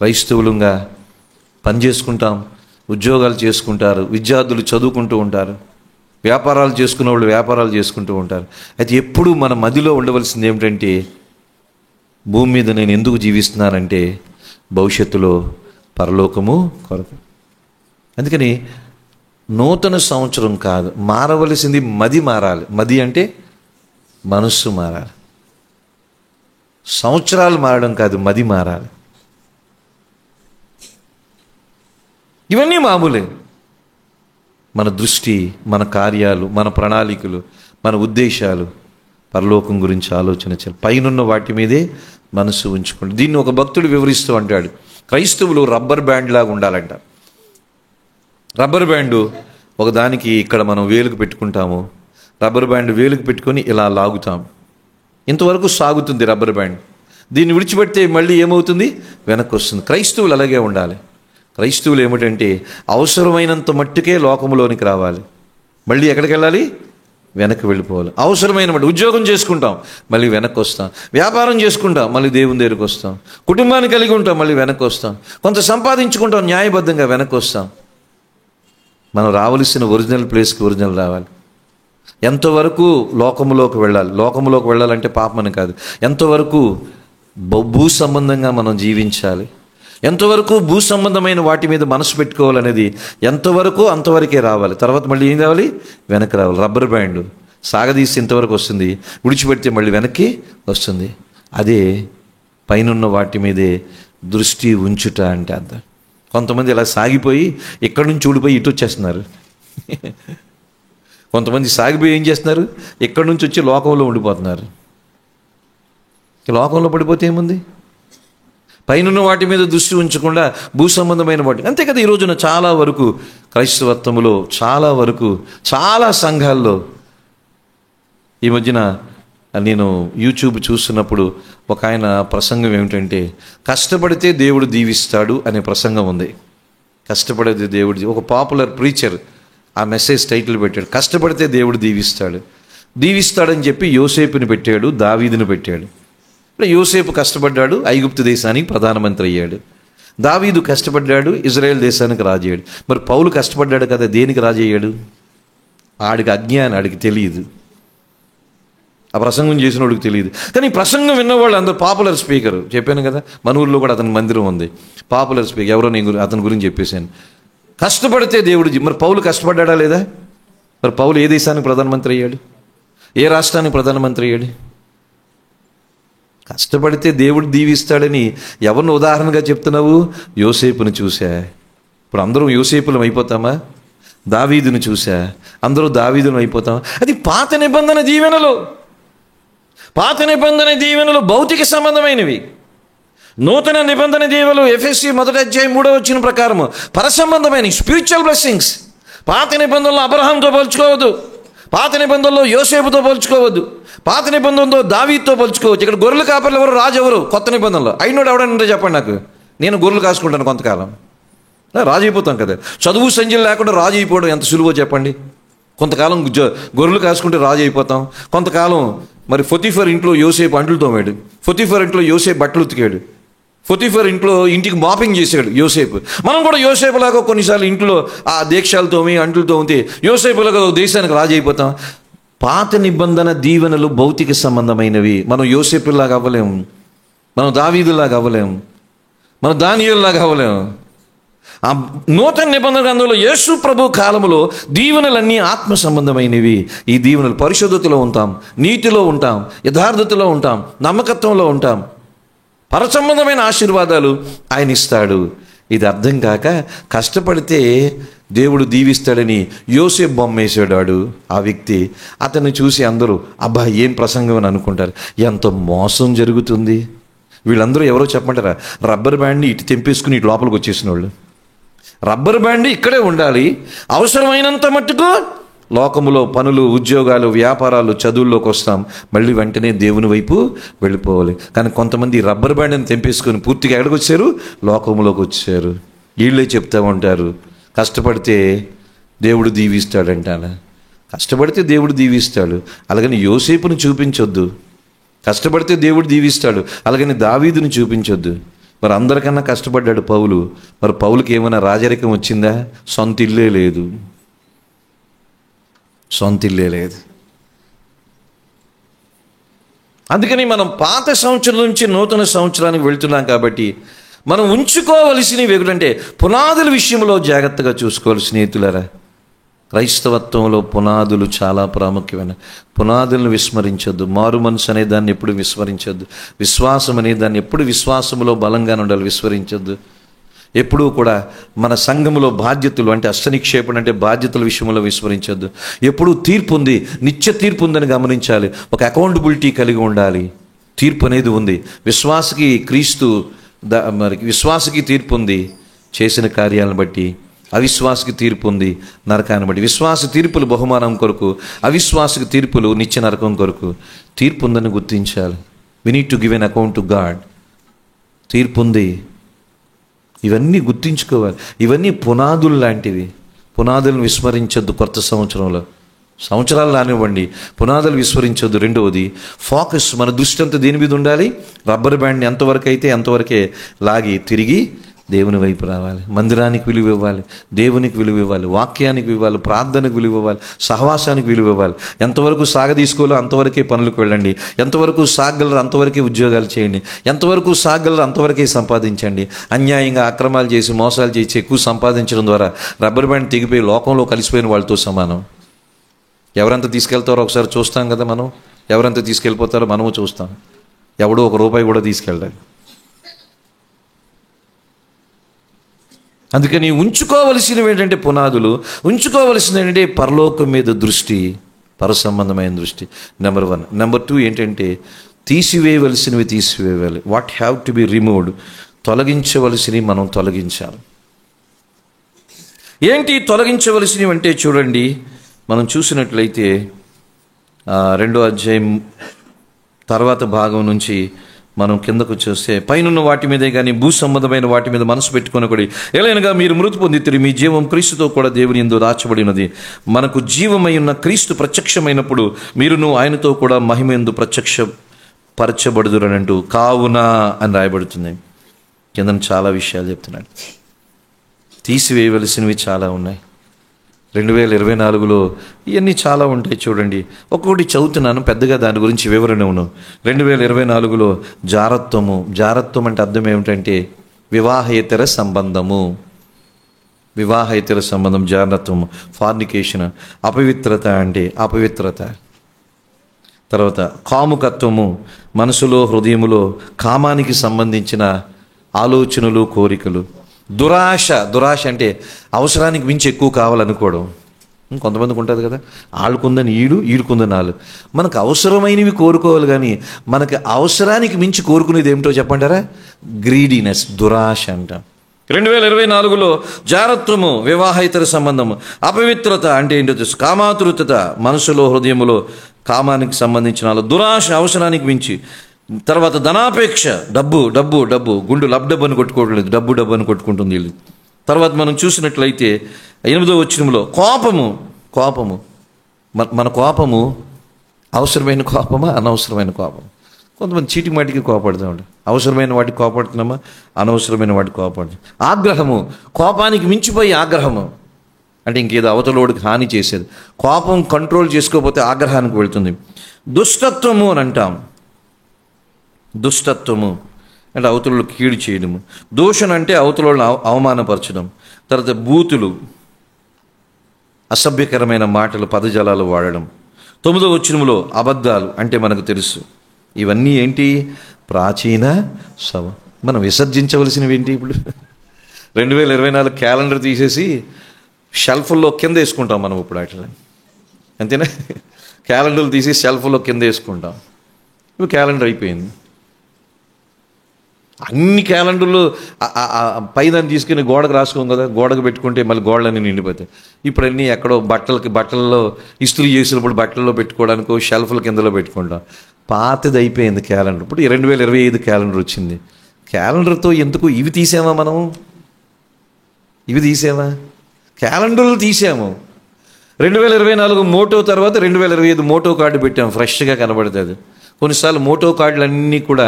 క్రైస్తవులుగా పని చేసుకుంటాం, ఉద్యోగాలు చేసుకుంటారు, విద్యార్థులు చదువుకుంటూ ఉంటారు, వ్యాపారాలు చేసుకునే వాళ్ళు వ్యాపారాలు చేసుకుంటూ ఉంటారు. అయితే ఎప్పుడు మన మదిలో ఉండవలసింది ఏమిటంటే, భూమి మీద నేను ఎందుకు జీవిస్తున్నానంటే భవిష్యత్తులో పరలోకము కొరకు. అందుకని నూతన సంవత్సరం కాదు, మారవలసింది మది మారాలి. మది అంటే మనస్సు మారాలి. సంవత్సరాలు మారడం కాదు, మది మారాలి. ఇవన్నీ మామూలే. మన దృష్టి, మన కార్యాలు, మన ప్రణాళికలు, మన ఉద్దేశాలు పరలోకం గురించి ఆలోచన చేయాలి. పైనున్న వాటి మీదే మనసు ఉంచుకోండి. దీన్ని ఒక భక్తుడు వివరిస్తూ అంటాడు, క్రైస్తవులు రబ్బర్ బ్యాండ్ లాగా ఉండాలంట. రబ్బర్ బ్యాండు ఒకదానికి ఇక్కడ మనం వేలుకు పెట్టుకుంటాము, రబ్బర్ బ్యాండ్ వేలుకు పెట్టుకొని ఇలా లాగుతాం, ఇంతవరకు సాగుతుంది రబ్బర్ బ్యాండ్. దీన్ని విడిచిపెడితే మళ్ళీ ఏమవుతుంది? వెనక్కి వస్తుంది. క్రైస్తవులు అలాగే ఉండాలి. క్రైస్తవులు ఏమిటంటే అవసరమైనంత మట్టుకే లోకములోనికి రావాలి, మళ్ళీ ఎక్కడికి వెళ్ళాలి? వెనక్కి వెళ్ళిపోవాలి. అవసరమైన మట్టు ఉద్యోగం చేసుకుంటాం, మళ్ళీ వెనక్కి వస్తాం. వ్యాపారం చేసుకుంటాం, మళ్ళీ దేవుని దగ్గరికి వస్తాం. కుటుంబాన్ని కలిగి ఉంటాం, మళ్ళీ వెనక్కి వస్తాం. కొంత సంపాదించుకుంటాం, న్యాయబద్ధంగా వెనక్కి వస్తాం. మనం రావలసిన ఒరిజినల్ ప్లేస్కి ఒరిజినల్ రావాలి. ఎంతవరకు లోకములోకి వెళ్ళాలి? లోకములోకి వెళ్ళాలంటే పాపమని కాదు, ఎంతవరకు భూ సంబంధంగా మనం జీవించాలి, ఎంతవరకు భూ సంబంధమైన వాటి మీద మనసు పెట్టుకోవాలనేది ఎంతవరకు అంతవరకే రావాలి. తర్వాత మళ్ళీ ఏం రావాలి? వెనక్కి రావాలి. రబ్బర్ బ్యాండ్ సాగదీసి ఇంతవరకు వస్తుంది, విడిచిపెడితే మళ్ళీ వెనక్కి వస్తుంది. అదే పైనున్న వాటి మీదే దృష్టి ఉంచుట అంటే అంత. కొంతమంది ఇలా సాగిపోయి ఇక్కడి నుంచి ఊడిపోయి ఇటు వచ్చేస్తున్నారు. కొంతమంది సాగిపోయి ఏం చేస్తున్నారు? ఇక్కడి నుంచి వచ్చి లోకంలో ఉండిపోతున్నారు. లోకంలో పడిపోతే ఏముంది? పైనున్న వాటి మీద దృష్టి ఉంచకుండా భూ సంబంధమైన వాటి. అంతే కదా, ఈ రోజున చాలా వరకు క్రైస్తవత్వంలో చాలా సంఘాల్లో ఈ మధ్యన నేను యూట్యూబ్ చూస్తున్నప్పుడు ఒక ఆయన ప్రసంగం ఏమిటంటే, కష్టపడితే దేవుడు దీవిస్తాడు అనే ప్రసంగం ఉంది. కష్టపడితే దేవుడు, ఒక పాపులర్ ప్రీచర్ ఆ మెసేజ్ టైటిల్ పెట్టాడు, కష్టపడితే దేవుడు దీవిస్తాడని చెప్పి యోసేపుని పెట్టాడు, దావీదుని పెట్టాడు. యోసేపు కష్టపడ్డాడు, ఐగుప్తు దేశానికి ప్రధానమంత్రి అయ్యాడు. దావీదు కష్టపడ్డాడు, ఇజ్రాయెల్ దేశానికి రాజు అయ్యాడు. మరి పౌలు కష్టపడ్డాడు కదా, దేనికి రాజు అయ్యాడు? ఆడికి అజ్ఞానం, ఆడికి తెలియదు. ఆ ప్రసంగం చేసిన వాడికి తెలియదు. కానీ ఈ ప్రసంగం విన్నవాళ్ళు అందరూ పాపులర్ స్పీకర్. చెప్పాను కదా, మన ఊళ్ళో కూడా అతని మందిరం ఉంది, పాపులర్ స్పీకర్. ఎవరో నేను అతని గురించి చెప్పేశాను. కష్టపడితే దేవుడు. మరి పౌలు కష్టపడ్డా లేదా? మరి పౌలు ఏ దేశానికి ప్రధానమంత్రి అయ్యాడు? ఏ రాష్ట్రానికి ప్రధానమంత్రి అయ్యాడు? కష్టపడితే దేవుడు దీవిస్తాడని ఎవరిని ఉదాహరణగా చెప్తున్నావు? యోసేపుని చూసా. ఇప్పుడు అందరూ యోసేపులం అయిపోతామా? దావీదుని చూసా, అందరూ దావీదులం అయిపోతామా? అది పాత నిబంధన దీవెనలు భౌతిక సంబంధమైనవి. నూతన నిబంధన దీవెనలు ఎఫెసీ 1:3 ప్రకారము పరసంబంధమైన స్పిరిచువల్ బ్లెస్సింగ్స్. పాత నిబంధనలో అబ్రహాంతో పోల్చుకోవద్దు, పాత నిబంధనలో యోసేపుతో పోల్చుకోవద్దు, పాత నిబంధనలో దావీదుతో పోల్చుకోవచ్చు. ఇక్కడ గొర్రెలు కాపర్లు ఎవరు? రాజు ఎవరు? కొత్త నిబంధనలో అయినోడు ఎవడంటే చెప్పండి నాకు. నేను గొర్రెలు కాసుకుంటాను కొంతకాలం, రాజు అయిపోతాం కదా. చదువు సంజలు లేకుండా రాజు అయిపోవడం ఎంత సులువో చెప్పండి. కొంతకాలం గొర్రెలు కాసుకుంటే రాజు అయిపోతాం. కొంతకాలం మరి పొతిఫర్ ఇంట్లో యోసేపు అంట్లు తోమాడు, పొతిఫర్ ఇంట్లో యోసేపు బట్టలు ఉతికాడు, పొతిఫర్ ఇంట్లో ఇంటికి మాపింగ్ చేశాడు యోసేపు. మనం కూడా యోసేపులాగా కొన్నిసార్లు ఇంట్లో ఆ దీక్షాలు తోమి అంట్లు తోమితే యోసేపులాగా దేశానికి రాజు అయిపోతాం. పాత నిబంధన దీవెనలు భౌతిక సంబంధమైనవి. మనం యోసేపులాగా అవ్వలేము, మనం దావీదులాగా అవ్వలేము, మనం దానియేలులాగా అవ్వలేము. ఆ నూతన నిబంధన గ్రంథంలో యేసు ప్రభు కాలంలో దీవెనలన్నీ ఆత్మ సంబంధమైనవి. ఈ దీవెనలు పరిశుద్ధతలో ఉంటాం, నీతిలో ఉంటాం, యథార్థతలో ఉంటాం, నమ్మకత్వంలో ఉంటాం. పరసంబంధమైన ఆశీర్వాదాలు ఆయన ఇస్తాడు. ఇది అర్థం కాక కష్టపడితే దేవుడు దీవిస్తాడని యోసేపు బొమ్మ వేసాడు ఆ వ్యక్తి. అతన్ని చూసి అందరూ అబ్బా ఏం ప్రసంగం అని అనుకుంటారు. ఎంత మోసం జరుగుతుంది. వీళ్ళందరూ ఎవరో చెప్పమంటారా? రబ్బర్ బ్యాండ్ని ఇటు తెంపేసుకుని ఇటు లోపలికి వచ్చేసిన వాళ్ళు. రబ్బర్ బ్యాండ్ ఇక్కడే ఉండాలి, అవసరమైనంత మట్టుకు లోకములో పనులు, ఉద్యోగాలు, వ్యాపారాలు, చదువుల్లోకి వస్తాం, మళ్ళీ వెంటనే దేవుని వైపు వెళ్ళిపోవాలి. కానీ కొంతమంది రబ్బర్ బ్యాండ్ని తెంపేసుకొని పూర్తిగా ఎక్కడికి వచ్చారు? లోకంలోకి వచ్చారు. వీళ్ళే చెప్తా ఉంటారు కష్టపడితే దేవుడు దీవిస్తాడంటాను. కష్టపడితే దేవుడు దీవిస్తాడు, అలాగని యోసేపుని చూపించొద్దు. కష్టపడితే దేవుడు దీవిస్తాడు, అలాగని దావీదుని చూపించొద్దు. మరి అందరికన్నా కష్టపడ్డాడు పౌలు. మరి పౌలుకి ఏమైనా రాజరికం వచ్చిందా? సొంత ఇల్లే లేదు. అందుకని మనం పాత సంవత్సరం నుంచి నూతన సంవత్సరానికి వెళ్తున్నాం కాబట్టి మనం ఉంచుకోవలసినవి ఏమిటంటే పునాదుల విషయంలో జాగ్రత్తగా చూసుకోవాలి. స్నేహితులారా, క్రైస్తవత్వంలో పునాదులు చాలా ప్రాముఖ్యమైన. పునాదులను విస్మరించొద్దు. మారు మనసు అనే దాన్ని ఎప్పుడు విస్మరించొద్దు. విశ్వాసం అనే దాన్ని ఎప్పుడు విశ్వాసములో బలంగా ఉండాలి, విస్మరించొద్దు. ఎప్పుడూ కూడా మన సంఘములో బాధ్యతలు అంటే అష్టనిక్షేపణ అంటే బాధ్యతల విషయంలో విస్మరించొద్దు. ఎప్పుడూ తీర్పు ఉంది, నిత్య తీర్పు ఉందని గమనించాలి. ఒక అకౌంటబిలిటీ కలిగి ఉండాలి. తీర్పు అనేది ఉంది. విశ్వాసకి క్రీస్తు మరి విశ్వాసకి తీర్పు ఉంది చేసిన కార్యాలను బట్టి, అవిశ్వాసకి తీర్పు ఉంది నరకాన్ని బట్టి. విశ్వాస తీర్పులు బహుమానం కొరకు, అవిశ్వాసకి తీర్పులు నిత్య నరకం కొరకు. తీర్పు ఉందని గుర్తించాలి. We need to give an account to God. తీర్పు ఉంది, ఇవన్నీ గుర్తించుకోవాలి. ఇవన్నీ పునాదులు లాంటివి. పునాదులను విస్మరించొద్దు. కొత్త సంవత్సరాలు రానివ్వండి, పునాదులు విస్మరించొద్దు. రెండవది ఫోకస్. మన దృష్టి అంతా దేని మీద ఉండాలి? రబ్బర్ బ్యాండ్ని ఎంతవరకు అయితే అంతవరకే లాగి తిరిగి దేవుని వైపు రావాలి. మందిరానికి విలువ ఇవ్వాలి, దేవునికి విలువ ఇవ్వాలి, వాక్యానికి ఇవ్వాలి, ప్రార్థనకు విలువ ఇవ్వాలి, సహవాసానికి విలువ ఇవ్వాలి. ఎంతవరకు సాగదీసుకోవాలో అంతవరకే పనులకు వెళ్ళండి. ఎంతవరకు సాగలరు అంతవరకే ఉద్యోగాలు చేయండి. ఎంతవరకు సాగలరు అంతవరకే సంపాదించండి. అన్యాయంగా అక్రమాలు చేసి మోసాలు చేసి ఎక్కువ సంపాదించడం ద్వారా రబ్బర్ బ్యాండ్ తెగిపోయి లోకంలో కలిసిపోయిన వాళ్ళతో సమానం. ఎవరంతా తీసుకెళ్తారో ఒకసారి చూస్తాం కదా మనం. ఎవరంతా తీసుకెళ్ళిపోతారో మనము చూస్తాం. ఎవడో ₹1 కూడా తీసుకెళ్ళాలి. అందుకని ఉంచుకోవలసినవి ఏంటంటే పునాదులు, ఉంచుకోవలసింది ఏంటంటే పరలోకం మీద దృష్టి, పరసంబంధమైన దృష్టి. నెంబర్ 1. నెంబర్ 2 ఏంటంటే తీసివేయవలసినవి తీసివేయాలి. What have to be removed. తొలగించవలసినవి మనం తొలగించాలి. ఏంటి తొలగించవలసినవి అంటే చూడండి, మనం చూసినట్లయితే 2వ అధ్యాయం తర్వాత భాగం నుంచి మనం కిందకు చూస్తే, పైనున్న వాటి మీదే కానీ భూ సంబంధమైన వాటి మీద మనసు పెట్టుకొనకూడదు. ఎలాగనగా మీరు మృతి పొందితిరి, మీ జీవం క్రీస్తుతో కూడా దేవుని యందు దాచబడినది. మనకు జీవమై ఉన్న క్రీస్తు ప్రత్యక్షమైనప్పుడు మీరును ఆయనతో కూడా మహిమయందు ప్రత్యక్షపరచబడుదురనంటూ కావున అని రాయబడుతుంది. కింద చాలా విషయాలు చెప్తున్నాడు. తీసివేయవలసినవి చాలా ఉన్నాయి. 2024లో ఇవన్నీ చాలా ఉంటాయి. చూడండి, ఒక్కొక్కటి చదువుతున్నాను, పెద్దగా దాని గురించి వివరణ ఉన్నాను. 2024లో జారత్వం అంటే అర్థం ఏమిటంటే వివాహేతర సంబంధము. జారత్వము. ఫార్నికేషన్. అపవిత్రత అంటే అపవిత్రత. తర్వాత కాముకత్వము, మనసులో హృదయములో కామానికి సంబంధించిన ఆలోచనలు, కోరికలు. దురాశ అంటే అవసరానికి మించి ఎక్కువ కావాలనుకోవడం. కొంతమందికి ఉంటుంది కదా, ఆళ్ళకుందని ఈడుకుందని వాళ్ళు. మనకు అవసరమైనవి కోరుకోవాలి, కానీ మనకి అవసరానికి మించి కోరుకునేది ఏమిటో చెప్పంటారా? గ్రీడీనెస్, దురాశ అంట. 2024లో జారత్వము, వివాహేతర సంబంధము. అపవిత్రత అంటే ఏంటో తెలుసు, కామాతురత, మనసులో హృదయములో కామానికి సంబంధించిన దురాశ, అవసరానికి మించి. తర్వాత ధనాపేక్ష, డబ్బు గుండు డబ్బు అని కొట్టుకోవట్లేదు, డబ్బు అని కొట్టుకుంటుంది వీళ్ళు. తర్వాత మనం చూసినట్లయితే 8వ వచనంలో కోపము. మన కోపము అవసరమైన కోపమా, అనవసరమైన కోపం? కొంతమంది చీటి మాటికి కోపడుతామండి. అవసరమైన వాటికి కోపడుతున్నామా, అనవసరమైన వాటికి కోపడుతున్నాం. ఆగ్రహము, కోపానికి మించిపోయి ఆగ్రహము అంటే ఇంకేదో అవతలోడికి హాని చేసేది. కోపం కంట్రోల్ చేసుకోకపోతే ఆగ్రహానికి వెళ్తుంది. దుష్టత్వము అని అంటాం. దుష్టత్వము అంటే అవతలలో కీడు చేయడము. దూషణ అంటే అవతలను అవమానపరచడం. తర్వాత బూతులు, అసభ్యకరమైన మాటలు, పదజాలాలు వాడడం. 9వ వచనంలో అబద్ధాలు అంటే మనకు తెలుసు. ఇవన్నీ ఏంటి? ప్రాచీన మనం విసర్జించవలసినవి ఏంటి? ఇప్పుడు 2024 క్యాలెండర్ తీసేసి షెల్ఫ్లో కింద వేసుకుంటాం మనం ఇప్పుడు. అట్లా అంతేనా? క్యాలెండర్లు తీసి షెల్ఫ్లో కింద వేసుకుంటాం. ఇప్పుడు క్యాలెండర్ అయిపోయింది. అన్ని క్యాలెండర్లు పైదాన్ని తీసుకుని గోడకు రాసుకోం కదా, గోడకు పెట్టుకుంటే మళ్ళీ గోడలన్నీ నిండిపోతాయి. ఇప్పుడు అన్నీ ఎక్కడో బట్టల్లో ఇస్త్రీ చేసినప్పుడు బట్టల్లో పెట్టుకోవడానికో షెల్ఫ్ల కిందలో పెట్టుకుంటాం. పాతది అయిపోయింది క్యాలెండర్. ఇప్పుడు 2025 క్యాలెండర్ వచ్చింది. క్యాలెండర్తో ఎందుకు ఇవి తీసామా? మనం ఇవి తీసామా? క్యాలెండర్లు తీసాము. 2024 మోటో తర్వాత 2025 మోటో కార్డు పెట్టాము, ఫ్రెష్గా కనబడుతుంది. కొన్నిసార్లు మోటో కార్డులన్నీ కూడా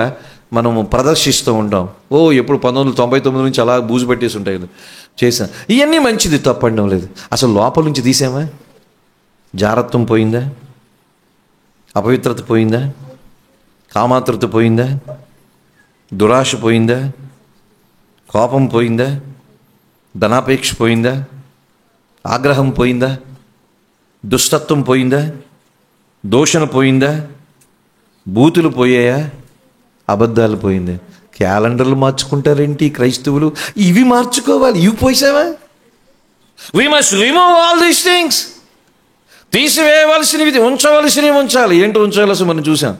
మనము ప్రదర్శిస్తూ ఉంటాం. ఎప్పుడు 1999 నుంచి అలా బూజు పెట్టేసి ఉంటాయి కదా, చేసాం. ఇవన్నీ మంచిది, తప్పడం లేదు. అసలు లోపల నుంచి తీసామా? జారత్వం పోయిందా? అపవిత్రత పోయిందా? కామాతురత పోయిందా? దురాశ పోయిందా? కోపం పోయిందా? ధనాపేక్ష పోయిందా? ఆగ్రహం పోయిందా? దుష్టత్వం పోయిందా? దూషణ పోయిందా? బూతులు పోయాయా? అబద్ధాలు పోయింది. క్యాలెండర్లు మార్చుకుంటారేంటి క్రైస్తవులు? ఇవి మార్చుకోవాలి. ఇవి పోసావా? We must remove all these things. తీసివేయవలసినవి ఉంచవలసినవి ఉంచాలి. ఏంటో ఉంచాలి అసలు మనం చూసాం.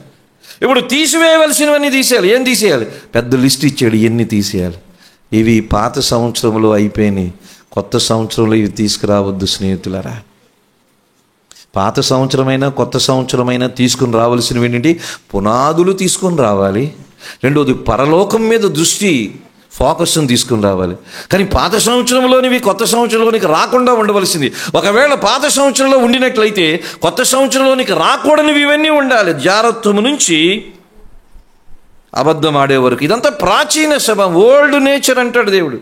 ఇప్పుడు తీసివేయవలసినవన్నీ తీసేయాలి. ఏం తీసేయాలి? పెద్ద లిస్ట్ ఇచ్చాడు, ఇవన్నీ తీసేయాలి. ఇవి పాత సంవత్సరంలో అయిపోయినాయి, కొత్త సంవత్సరంలో ఇవి తీసుకురావద్దు స్నేహితులారా. పాత సంవత్సరమైనా కొత్త సంవత్సరమైనా తీసుకుని రావాల్సినవి ఏంటి? పునాదులు తీసుకొని రావాలి. రెండోది పరలోకం మీద దృష్టి, ఫోకస్ని తీసుకుని రావాలి. కానీ పాత సంవత్సరంలోనివి కొత్త సంవత్సరంలోనికి రాకుండా ఉండవలసింది. ఒకవేళ పాత సంవత్సరంలో ఉండినట్లయితే కొత్త సంవత్సరంలోనికి రాకూడనివి ఇవన్నీ ఉండాలి. జారత్వము నుంచి అబద్ధం ఆడే వరకు. ఇదంతా ప్రాచీన స్వభావం, ఓల్డ్ నేచర్ అంటాడు దేవుడు.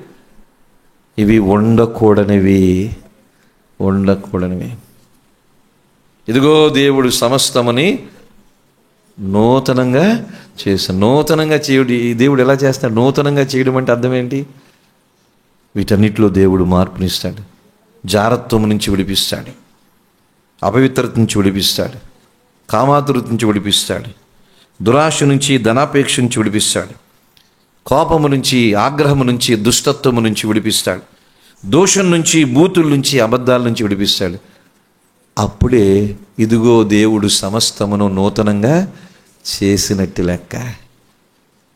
ఇవి ఉండకూడనివి. ఇదిగో దేవుడు సమస్తమని నూతనంగా చేశాడు. నూతనంగా చేయడు. ఈ దేవుడు ఎలా చేస్తాడు? నూతనంగా చేయడం అంటే అర్థం ఏంటి? వీటన్నిటిలో దేవుడు మార్పునిస్తాడు. జారత్వం నుంచి విడిపిస్తాడు, అపవిత్రత నుంచి విడిపిస్తాడు, కామాతురత నుంచి విడిపిస్తాడు, దురాశ నుంచి, ధనాపేక్ష నుంచి విడిపిస్తాడు, కోపము నుంచి, ఆగ్రహము నుంచి, దుష్టత్వము నుంచి విడిపిస్తాడు, దోషం నుంచి, బూతుల నుంచి, అబద్ధాల నుంచి విడిపిస్తాడు. అప్పుడే ఇదిగో దేవుడు సమస్తమును నూతనంగా చేసినట్టు లెక్క.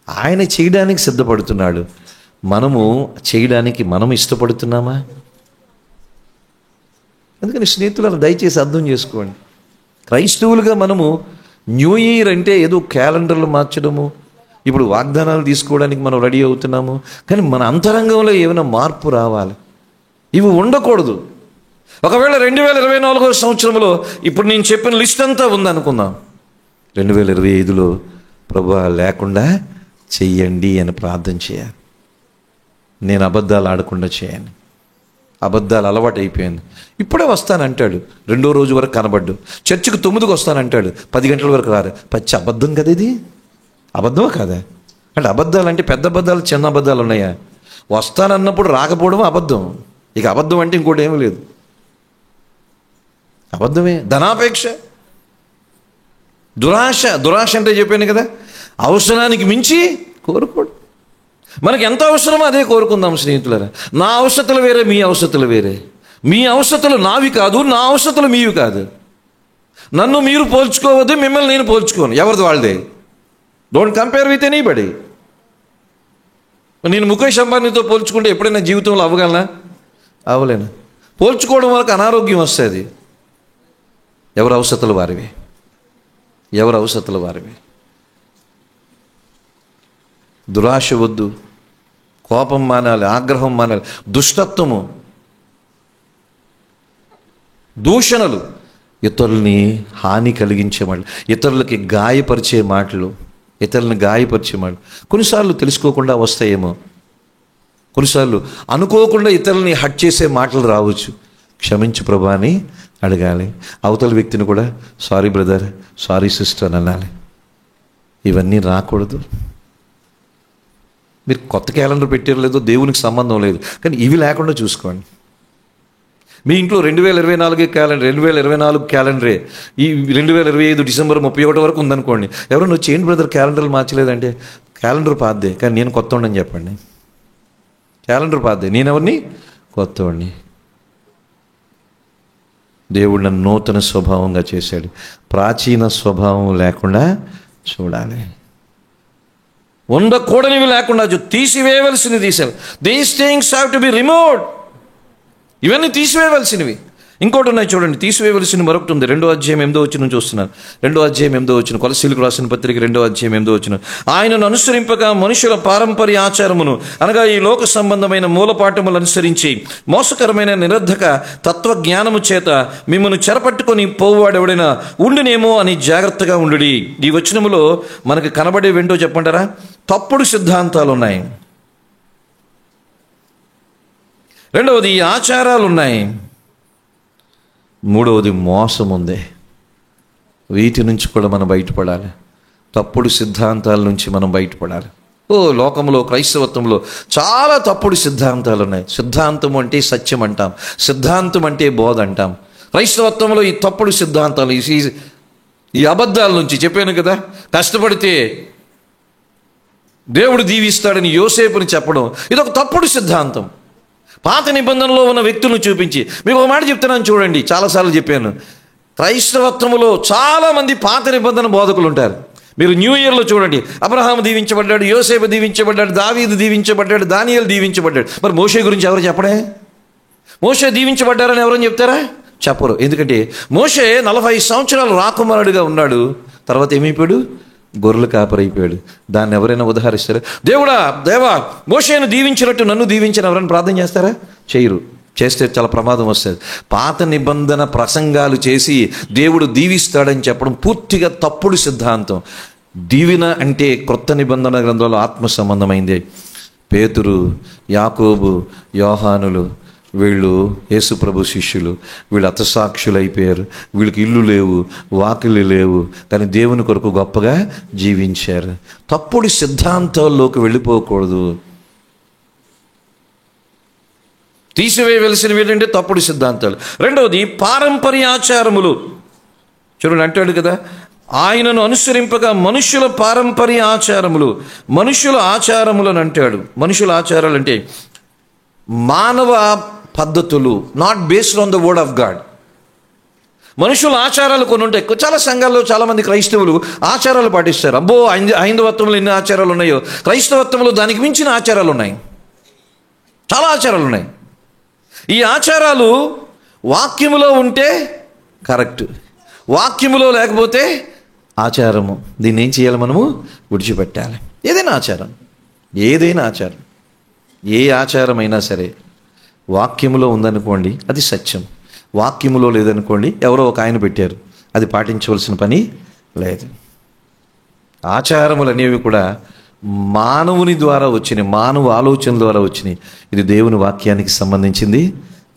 ఆయన చేయడానికి సిద్ధపడుతున్నాడు. మనము చేయడానికి మనం ఇష్టపడుతున్నామా? అందుకని స్నేహితులను దయచేసి అర్థం చేసుకోండి. క్రైస్తవులుగా మనము న్యూ ఇయర్ అంటే ఏదో క్యాలెండర్లు మార్చడము, ఇప్పుడు వాగ్దానాలు తీసుకోవడానికి మనం రెడీ అవుతున్నాము. కానీ మన అంతరంగంలో ఏమైనా మార్పు రావాలి. ఇవి ఉండకూడదు. ఒకవేళ 2024 సంవత్సరంలో ఇప్పుడు నేను చెప్పిన లిస్ట్ అంతా ఉందనుకుందాం, 2025లో ప్రభువా లేకుండా చెయ్యండి అని ప్రార్థన చేయాలి. నేను అబద్ధాలు ఆడకుండా చేయను. అబద్ధాలు అలవాటు అయిపోయింది. ఇప్పుడే వస్తానంటాడు, 2వ రోజు వరకు కనబడ్డు. చర్చికి 9కి వస్తానంటాడు, 10 గంటల వరకు రారు. పచ్చి అబద్ధం కదా ఇది. అబద్ధమా కాదా? అంటే అబద్ధాలు అంటే పెద్ద అబద్ధాలు, చిన్న అబద్ధాలు ఉన్నాయా? వస్తానన్నప్పుడు రాకపోవడం అబద్ధం. ఇక అబద్ధం అంటే ఇంకోటి ఏమీ లేదు, అబద్ధమే. ధనాపేక్ష, దురాశ అంటే చెప్పాను కదా, అవసరానికి మించి కోరుకోడు. మనకి ఎంత అవసరమో అదే కోరుకుందాం స్నేహితులారా. నా అవసరతలు వేరే, మీ అవసరతలు వేరే. మీ అవసరతలు నావి కాదు, నా అవసరతలు మీవి కాదు. నన్ను మీరు పోల్చుకోవద్దు, మిమ్మల్ని నేను పోల్చుకోను. ఎవరిది వాళ్ళదే. Don't compare with anybody. నేను ముఖేష్ అంబానీతో పోల్చుకుంటే ఎప్పుడైనా జీవితంలో అవ్వగలనా? అవ్వలేను. పోల్చుకోవడం వరకు అనారోగ్యం వస్తుంది. ఎవరి అవసరతలు వారివి. దురాశ వద్దు, కోపం మానాలి, ఆగ్రహం మానాలి, దుష్టత్వము, దూషణలు, ఇతరుల్ని హాని కలిగించే మాటలు, ఇతరులకి గాయపరిచే మాటలు, కొన్నిసార్లు తెలుసుకోకుండా వస్తాయేమో, కొన్నిసార్లు అనుకోకుండా ఇతరులని హట్ చేసే మాటలు రావచ్చు. క్షమించు ప్రభా అని అడగాలి. అవతల వ్యక్తిని కూడా సారీ బ్రదర్, సారీ సిస్టర్ అని అనాలి. ఇవన్నీ రాకూడదు. మీరు కొత్త క్యాలెండర్ పెట్టారు లేదో దేవునికి సంబంధం లేదు, కానీ ఇవి లేకుండా చూసుకోండి. మీ ఇంట్లో 2024 క్యాలెండర్, 2024 క్యాలెండరే ఈ 2025 డిసెంబర్ 31 వరకు ఉందనుకోండి. ఎవరైనా వచ్చి ఏంటి బ్రదర్ క్యాలెండర్లు మార్చలేదంటే, క్యాలెండర్ పాతదే కానీ నేను కొత్త ఉండని చెప్పండి. క్యాలెండర్ పాతదే, నేనెవరిని? కొత్తవాడిని. దేవుడు నన్ను నూతన స్వభావంగా చేశాడు. ప్రాచీన స్వభావం లేకుండా చూడాలి. ఉండకూడనివి లేకుండా తీసివేయవలసినవి తీసేయాలి. These things have to be removed. ఇవన్నీ తీసివేయవలసినవి. ఇంకోటి ఉన్నాయి చూడండి, తీసివేయవలసిన మరొకటి ఉంది. 2వ అధ్యాయం 8వ వచనం చూస్తున్నాను. 2వ అధ్యాయం 8వ వచనం, కొలస్సీలకు రాసిన పత్రిక 2వ అధ్యాయం 8వ వచనం. ఆయనను అనుసరింపక మనుషుల పారంపర్య ఆచారమును అనగా ఈ లోక సంబంధమైన మూలపాఠములు అనుసరించి మోసకరమైన నిరర్ధక తత్వజ్ఞానము చేత మిమ్మల్ని చెరపట్టుకొని పోవాడెవడైనా ఉండినేమో అని జాగ్రత్తగా ఉండుడి. ఈ వచనములో మనకు కనబడే వెంటో చెప్పంటారా? తప్పుడు సిద్ధాంతాలు ఉన్నాయి. రెండవది ఆచారాలు ఉన్నాయి. మూడవది మోసం ఉంది. వీటి నుంచి కూడా మనం బయటపడాలి. తప్పుడు సిద్ధాంతాల నుంచి మనం బయటపడాలి. లోకంలో, క్రైస్తవత్వంలో చాలా తప్పుడు సిద్ధాంతాలు ఉన్నాయి. సిద్ధాంతం అంటే సత్యం అంటాం, సిద్ధాంతం అంటే బోధ అంటాం. క్రైస్తవత్వంలో ఈ తప్పుడు సిద్ధాంతాలు, ఈ అబద్ధాల నుంచి చెప్పాను కదా, కష్టపడితే దేవుడు దీవిస్తాడని యోసేపుని చెప్పడం, ఇదొక తప్పుడు సిద్ధాంతం. పాత నిబంధనలో ఉన్న వ్యక్తులను చూపించి మీకు ఒక మాట చెప్తున్నాను చూడండి. చాలాసార్లు చెప్పాను, క్రైస్తవత్వములో చాలామంది పాత నిబంధన బోధకులు ఉంటారు. మీరు న్యూ ఇయర్లో చూడండి, అబ్రహాము దీవించబడ్డాడు, యోసేపు దీవించబడ్డాడు, దావీదు దీవించబడ్డాడు, దానియేలు దీవించబడ్డాడు. మరి మోషే గురించి ఎవరు చెప్పడే? మోషే దీవించబడ్డారని ఎవరని చెప్తారా? చెప్పరు. ఎందుకంటే మోషే 40 సంవత్సరాలు రాకుమారుడిగా ఉన్నాడు. తర్వాత ఏమైపోయాడు? గొర్రెలు కాపరైపోయాడు. దాన్ని ఎవరైనా ఉదాహరిస్తారా? దేవా మోషేను దీవించినట్టు నన్ను దీవించిన ఎవరైనా ప్రార్థన చేస్తారా? చేయరు. చేస్తే చాలా ప్రమాదం వస్తుంది. పాత నిబంధన ప్రసంగాలు చేసి దేవుడు దీవిస్తాడని చెప్పడం పూర్తిగా తప్పుడు సిద్ధాంతం. దీవెన అంటే క్రొత్త నిబంధన గ్రంథంలో ఆత్మ సంబంధమైంది. పేతురు, యాకోబు, యోహానులు వీళ్ళు యేసుప్రభు శిష్యులు. వీళ్ళు హతసాక్షులు అయిపోయారు. వీళ్ళకి ఇల్లు లేవు, వాకిళ్ళు లేవు, కానీ దేవుని కొరకు గొప్పగా జీవించారు. తప్పుడు సిద్ధాంతాల్లోకి వెళ్ళిపోకూడదు. తీసివేయవలసినవి ఏంటంటే తప్పుడు సిద్ధాంతాలు. రెండవది పారంపర్య ఆచారములు. చూడండి, అంటాడు కదా, ఆయనను అనుసరింపగా మనుషుల పారంపర్య ఆచారములు, మనుషుల ఆచారములను అంటాడు. మనుషుల ఆచారాలు అంటే మానవ పద్ధతులు, not based on the word of God. మనుషుల ఆచారాలు కొన్ని ఉంటాయి. చాలా సంఘాల్లో చాలామంది క్రైస్తవులు ఆచారాలు పాటిస్తారు. అబ్బో, హైందవత్వంలో ఎన్ని ఆచారాలు ఉన్నాయో క్రైస్తవత్వంలో దానికి మించిన ఆచారాలు ఉన్నాయి. చాలా ఆచారాలు ఉన్నాయి. ఈ ఆచారాలు వాక్యములో ఉంటే కరెక్ట్, వాక్యములో లేకపోతే ఆచారము. దీన్ని ఏం చేయాలి? మనము విడిచిపెట్టాలి. ఏదైనా ఆచారం, ఏ ఆచారమైనా సరే వాక్యములో ఉందనుకోండి, అది సత్యం. వాక్యములో లేదనుకోండి, ఎవరో ఒక ఆయన పెట్టారు, అది పాటించవలసిన పని లేదు. ఆచారములు అనేవి కూడా మానవుని ద్వారా వచ్చినాయి, మానవ ఆలోచన ద్వారా వచ్చినాయి. ఇది దేవుని వాక్యానికి సంబంధించింది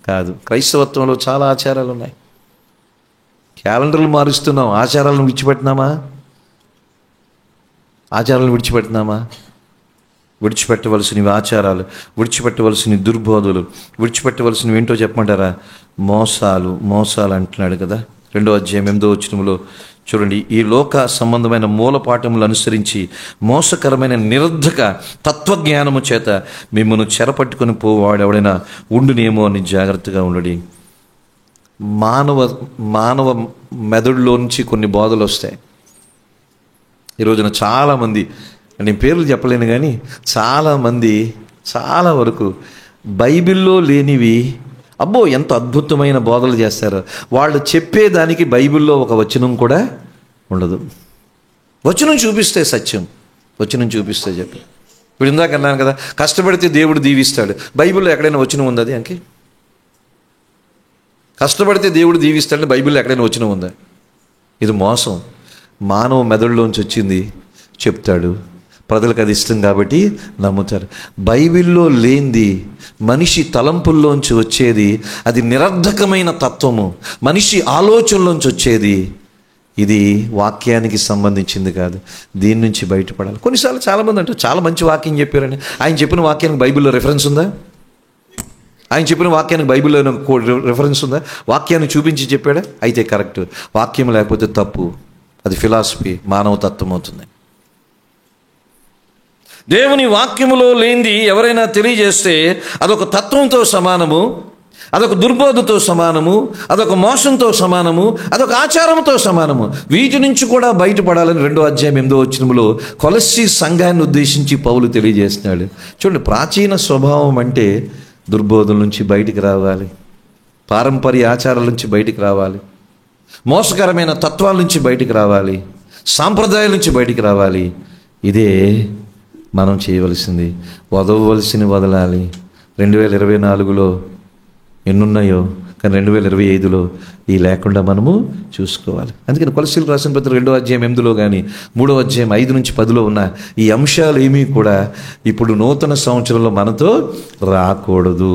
కాదు. క్రైస్తవత్వంలో చాలా ఆచారాలు ఉన్నాయి. క్యాలెండర్లు మారుస్తున్నాం, ఆచారాలను విడిచిపెట్టినామా? విడిచిపెట్టవలసినవి ఆచారాలు, విడిచిపెట్టవలసిన దుర్బోధులు, విడిచిపెట్టవలసినవి ఏంటో చెప్పమంటారా? మోసాలు అంటున్నాడు కదా. 2వ అధ్యాయం 8వ వచనంలో చూడండి, ఈ లోక సంబంధమైన మూలపాఠములు అనుసరించి మోసకరమైన నిరర్ధక తత్వజ్ఞానము చేత మిమ్మల్ని చెరపట్టుకుని పోవాడు ఎవడైనా ఉండునేమో అని జాగ్రత్తగా ఉండడి. మానవ మెదడులోంచి కొన్ని బోధలు వస్తాయి. ఈ రోజున చాలామంది, నేను పేర్లు చెప్పలేను కానీ చాలామంది చాలా వరకు బైబిల్లో లేనివి అబ్బో ఎంత అద్భుతమైన బోధలు చేస్తారు. వాళ్ళు చెప్పేదానికి బైబిల్లో ఒక వచనం కూడా ఉండదు. వచనం చూపిస్తే సత్యం, వచనం చూపిస్తే చెప్పి. ఇప్పుడు ఇందాక అన్నాను కదా, కష్టపడితే దేవుడు దీవిస్తాడు. బైబిల్లో ఎక్కడైనా వచనం ఉందా? అది అంకే కష్టపడితే దేవుడు దీవిస్తాడని బైబిల్లో ఎక్కడైనా వచనం ఉందా? ఇది మోసం. మానవ మెదడులోంచి వచ్చింది చెప్తాడు, ప్రజలకు అది ఇష్టం కాబట్టి నమ్ముతారు. బైబిల్లో లేనిది మనిషి తలంపుల్లోంచి వచ్చేది, అది నిరర్ధకమైన తత్వము, మనిషి ఆలోచనలోంచి వచ్చేది. ఇది వాక్యానికి సంబంధించింది కాదు. దీని నుంచి బయటపడాలి. కొన్నిసార్లు చాలామంది అంటారు చాలా మంచి వాక్యం చెప్పారని. ఆయన చెప్పిన వాక్యానికి బైబిల్లో రెఫరెన్స్ ఉందా? ఆయన చెప్పిన వాక్యానికి బైబిల్లో రెఫరెన్స్ ఉందా? వాక్యాన్ని చూపించి చెప్పాడా? అయితే కరెక్ట్. వాక్యం లేకపోతే తప్పు, అది ఫిలాసఫీ, మానవ తత్వం అవుతుంది. దేవుని వాక్యములో లేనిది ఎవరైనా తెలియజేస్తే అదొక తత్వంతో సమానము, అదొక దుర్బోధతో సమానము, అదొక మోసంతో సమానము, అదొక ఆచారంతో సమానము. వీటి నుంచి కూడా బయటపడాలని 2వ అధ్యాయం 8వ వచనములో కొలస్సీ సంఘాన్ని ఉద్దేశించి పౌలు తెలియజేస్తున్నాడు. చూడండి, ప్రాచీన స్వభావం అంటే దుర్బోధల నుంచి బయటికి రావాలి, పారంపర్య ఆచారాల నుంచి బయటికి రావాలి, మోసకరమైన తత్వాల నుంచి బయటికి రావాలి, సాంప్రదాయాల నుంచి బయటికి రావాలి. ఇదే మనం చేయవలసింది. వదలాలి. 2024లో ఎన్నున్నాయో, కానీ 2025లో ఈ లేకుండా మనము చూసుకోవాలి. అందుకని కొలస్సీలకు రాసిన పత్రిక 2వ అధ్యాయం 8లో కానీ 3వ అధ్యాయం 5 నుంచి 10లో ఉన్న ఈ అంశాలు ఏమీ కూడా ఇప్పుడు నూతన సంవత్సరంలో మనతో రాకూడదు.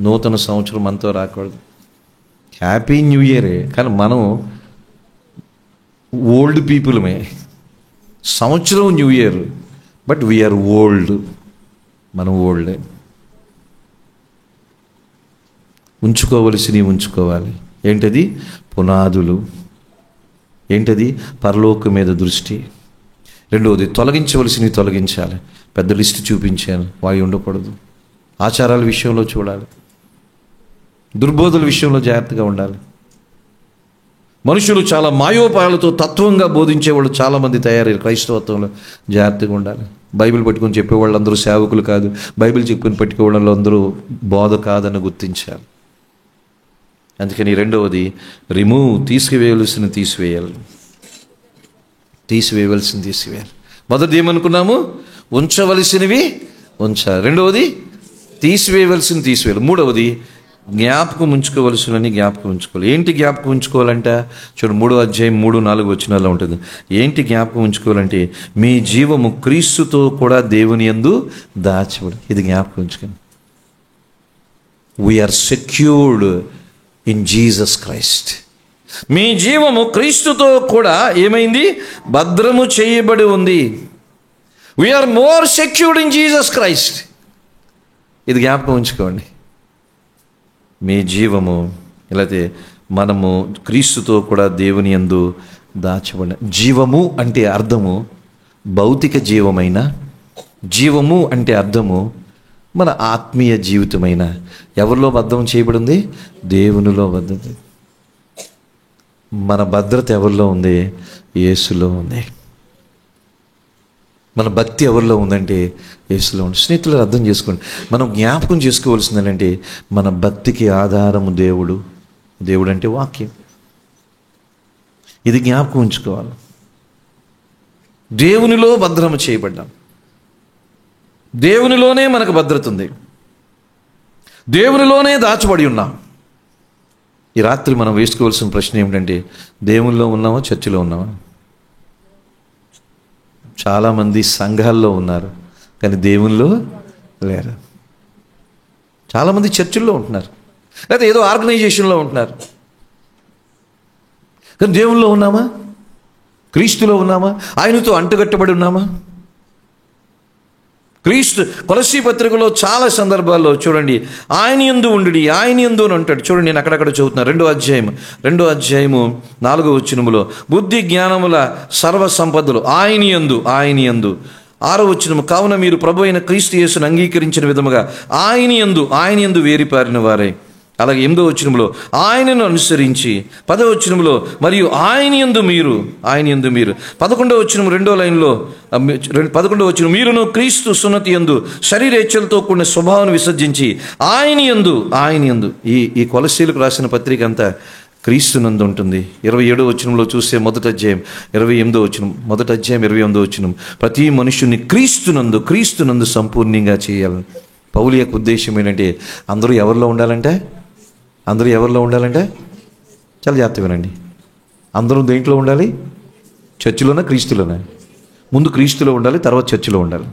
నూతన సంవత్సరం మనతో రాకూడదు. హ్యాపీ న్యూ ఇయరే, కానీ మనం ఓల్డ్ పీపుల్మే. సంవత్సరం new year, but we are old. మనం ఓల్డే. ఉంచుకోవలసినవి ఉంచుకోవాలి. ఏంటది? పునాదులు. ఏంటది? పరలోకం మీద దృష్టి. రెండవది తొలగించవలసినవి తొలగించాలి. పెద్ద లిస్టు చూపించాను, వాయి ఉండకూడదు. ఆచారాల విషయంలో చూడాలి, దుర్బోధల విషయంలో జాగ్రత్తగా ఉండాలి. మనుషులు చాలా మాయోపాయాలతో తత్వంగా బోధించేవాళ్ళు చాలామంది తయారయ్యారు క్రైస్తవత్వంలో. జాగ్రత్తగా ఉండాలి. బైబిల్ పట్టుకొని చెప్పేవాళ్ళు అందరూ సేవకులు కాదు, బైబిల్ చెప్పుకొని పట్టుకోవడంలో అందరూ బోధ కాదని గుర్తించాలి. అందుకని రెండవది తీసివేయవలసింది తీసివేయాలి. మొదటిది ఏమనుకున్నాము? ఉంచవలసినవి ఉంచాలి. రెండవది తీసివేయాలి. మూడవది జ్ఞాపకం ఉంచుకోవాలి. ఏంటి జ్ఞాపకం ఉంచుకోవాలంట? చూడు 3వ అధ్యాయం 3-4 వచనాల్లో ఉంటుంది. ఏంటి జ్ఞాపకం ఉంచుకోవాలంటే, మీ జీవము క్రీస్తుతో కూడా దేవుని యందు దాచబడి. ఇది జ్ఞాపకం ఉంచుకోండి. We're secured in Jesus Christ. మీ జీవము క్రీస్తుతో కూడా ఏమైంది? భద్రము చేయబడి ఉంది. We're more secured in Jesus Christ. ఇది జ్ఞాపకం ఉంచుకోండి. మీ జీవము లేకపోతే మనము క్రీస్తుతో కూడా దేవుని యందు దాచబడిన. జీవము అంటే అర్థము భౌతిక జీవమైన, జీవము అంటే అర్థము మన ఆత్మీయ జీవితమైన. ఎవరిలో భద్రం చేయబడింది? దేవునిలో భద్రత. మన భద్రత ఎవరిలో ఉంది? యేసులో ఉంది. మన భక్తి ఎవరిలో ఉందంటే యేసులో ఉంది. స్నేహితులు అర్థం చేసుకోండి. మనం జ్ఞాపకం చేసుకోవాల్సిందంటే మన భక్తికి ఆధారము దేవుడు అంటే వాక్యం. ఇది జ్ఞాపకం ఉంచుకోవాలి. దేవునిలో భద్రము చేయబడ్డాం. దేవునిలోనే మనకు భద్రత ఉంది. దేవునిలోనే దాచబడి ఉన్నాం. ఈ రాత్రి మనం వేసుకోవాల్సిన ప్రశ్న ఏమిటంటే, దేవునిలో ఉన్నామా, చర్చిలో ఉన్నామా? చాలామంది సంఘాల్లో ఉన్నారు కానీ దేవునిలో లేరు. చాలామంది చర్చిల్లో ఉంటున్నారు, లేదా ఏదో ఆర్గనైజేషన్లో ఉంటున్నారు కానీ దేవునిలో ఉన్నామా? క్రీస్తులో ఉన్నామా? ఆయనతో అంటుకట్టబడి ఉన్నామా? క్రీస్తు కొలస్సీ పత్రికలో చాలా సందర్భాల్లో చూడండి, ఆయన యందు ఉండుడి, ఆయన యందు అని అంటాడు. చూడండి, నేను అక్కడక్కడ చదువుతున్నా. 2వ అధ్యాయము 4వ వచనములో బుద్ధి జ్ఞానముల సర్వ సంపదలు ఆయన యందు. 6వ వచనము, కావున మీరు ప్రభు అయిన క్రీస్తు యేసును అంగీకరించిన విధముగా ఆయన యందు వేరిపారిన వారే. అలాగే 8వ వచనములో ఆయనను అనుసరించి, 10వ వచనములో మరియు ఆయన యందు మీరు. 11వ వచనం 2వ లైన్లో 11వ వచనం, మీరును క్రీస్తు సున్నతి యందు శరీరేచ్ఛలతో కూడిన స్వభావాన్ని విసర్జించి ఆయన యందు. ఈ కొలస్సీలకు రాసిన పత్రిక అంతా క్రీస్తునందు ఉంటుంది. 27వ వచనంలో చూస్తే మొదటి అధ్యాయం 28వ వచనం, ప్రతి మనుషుని క్రీస్తునందు సంపూర్ణంగా చేయాలి. పౌలు యొక్క ఉద్దేశం ఏంటంటే, అందరూ ఎవరిలో ఉండాలంటే చాలా జాగ్రత్త వినండి. అందరూ దేంట్లో ఉండాలి? చర్చిలోనా, క్రీస్తులోనా? ముందు క్రీస్తులో ఉండాలి, తర్వాత చర్చిలో ఉండాలి.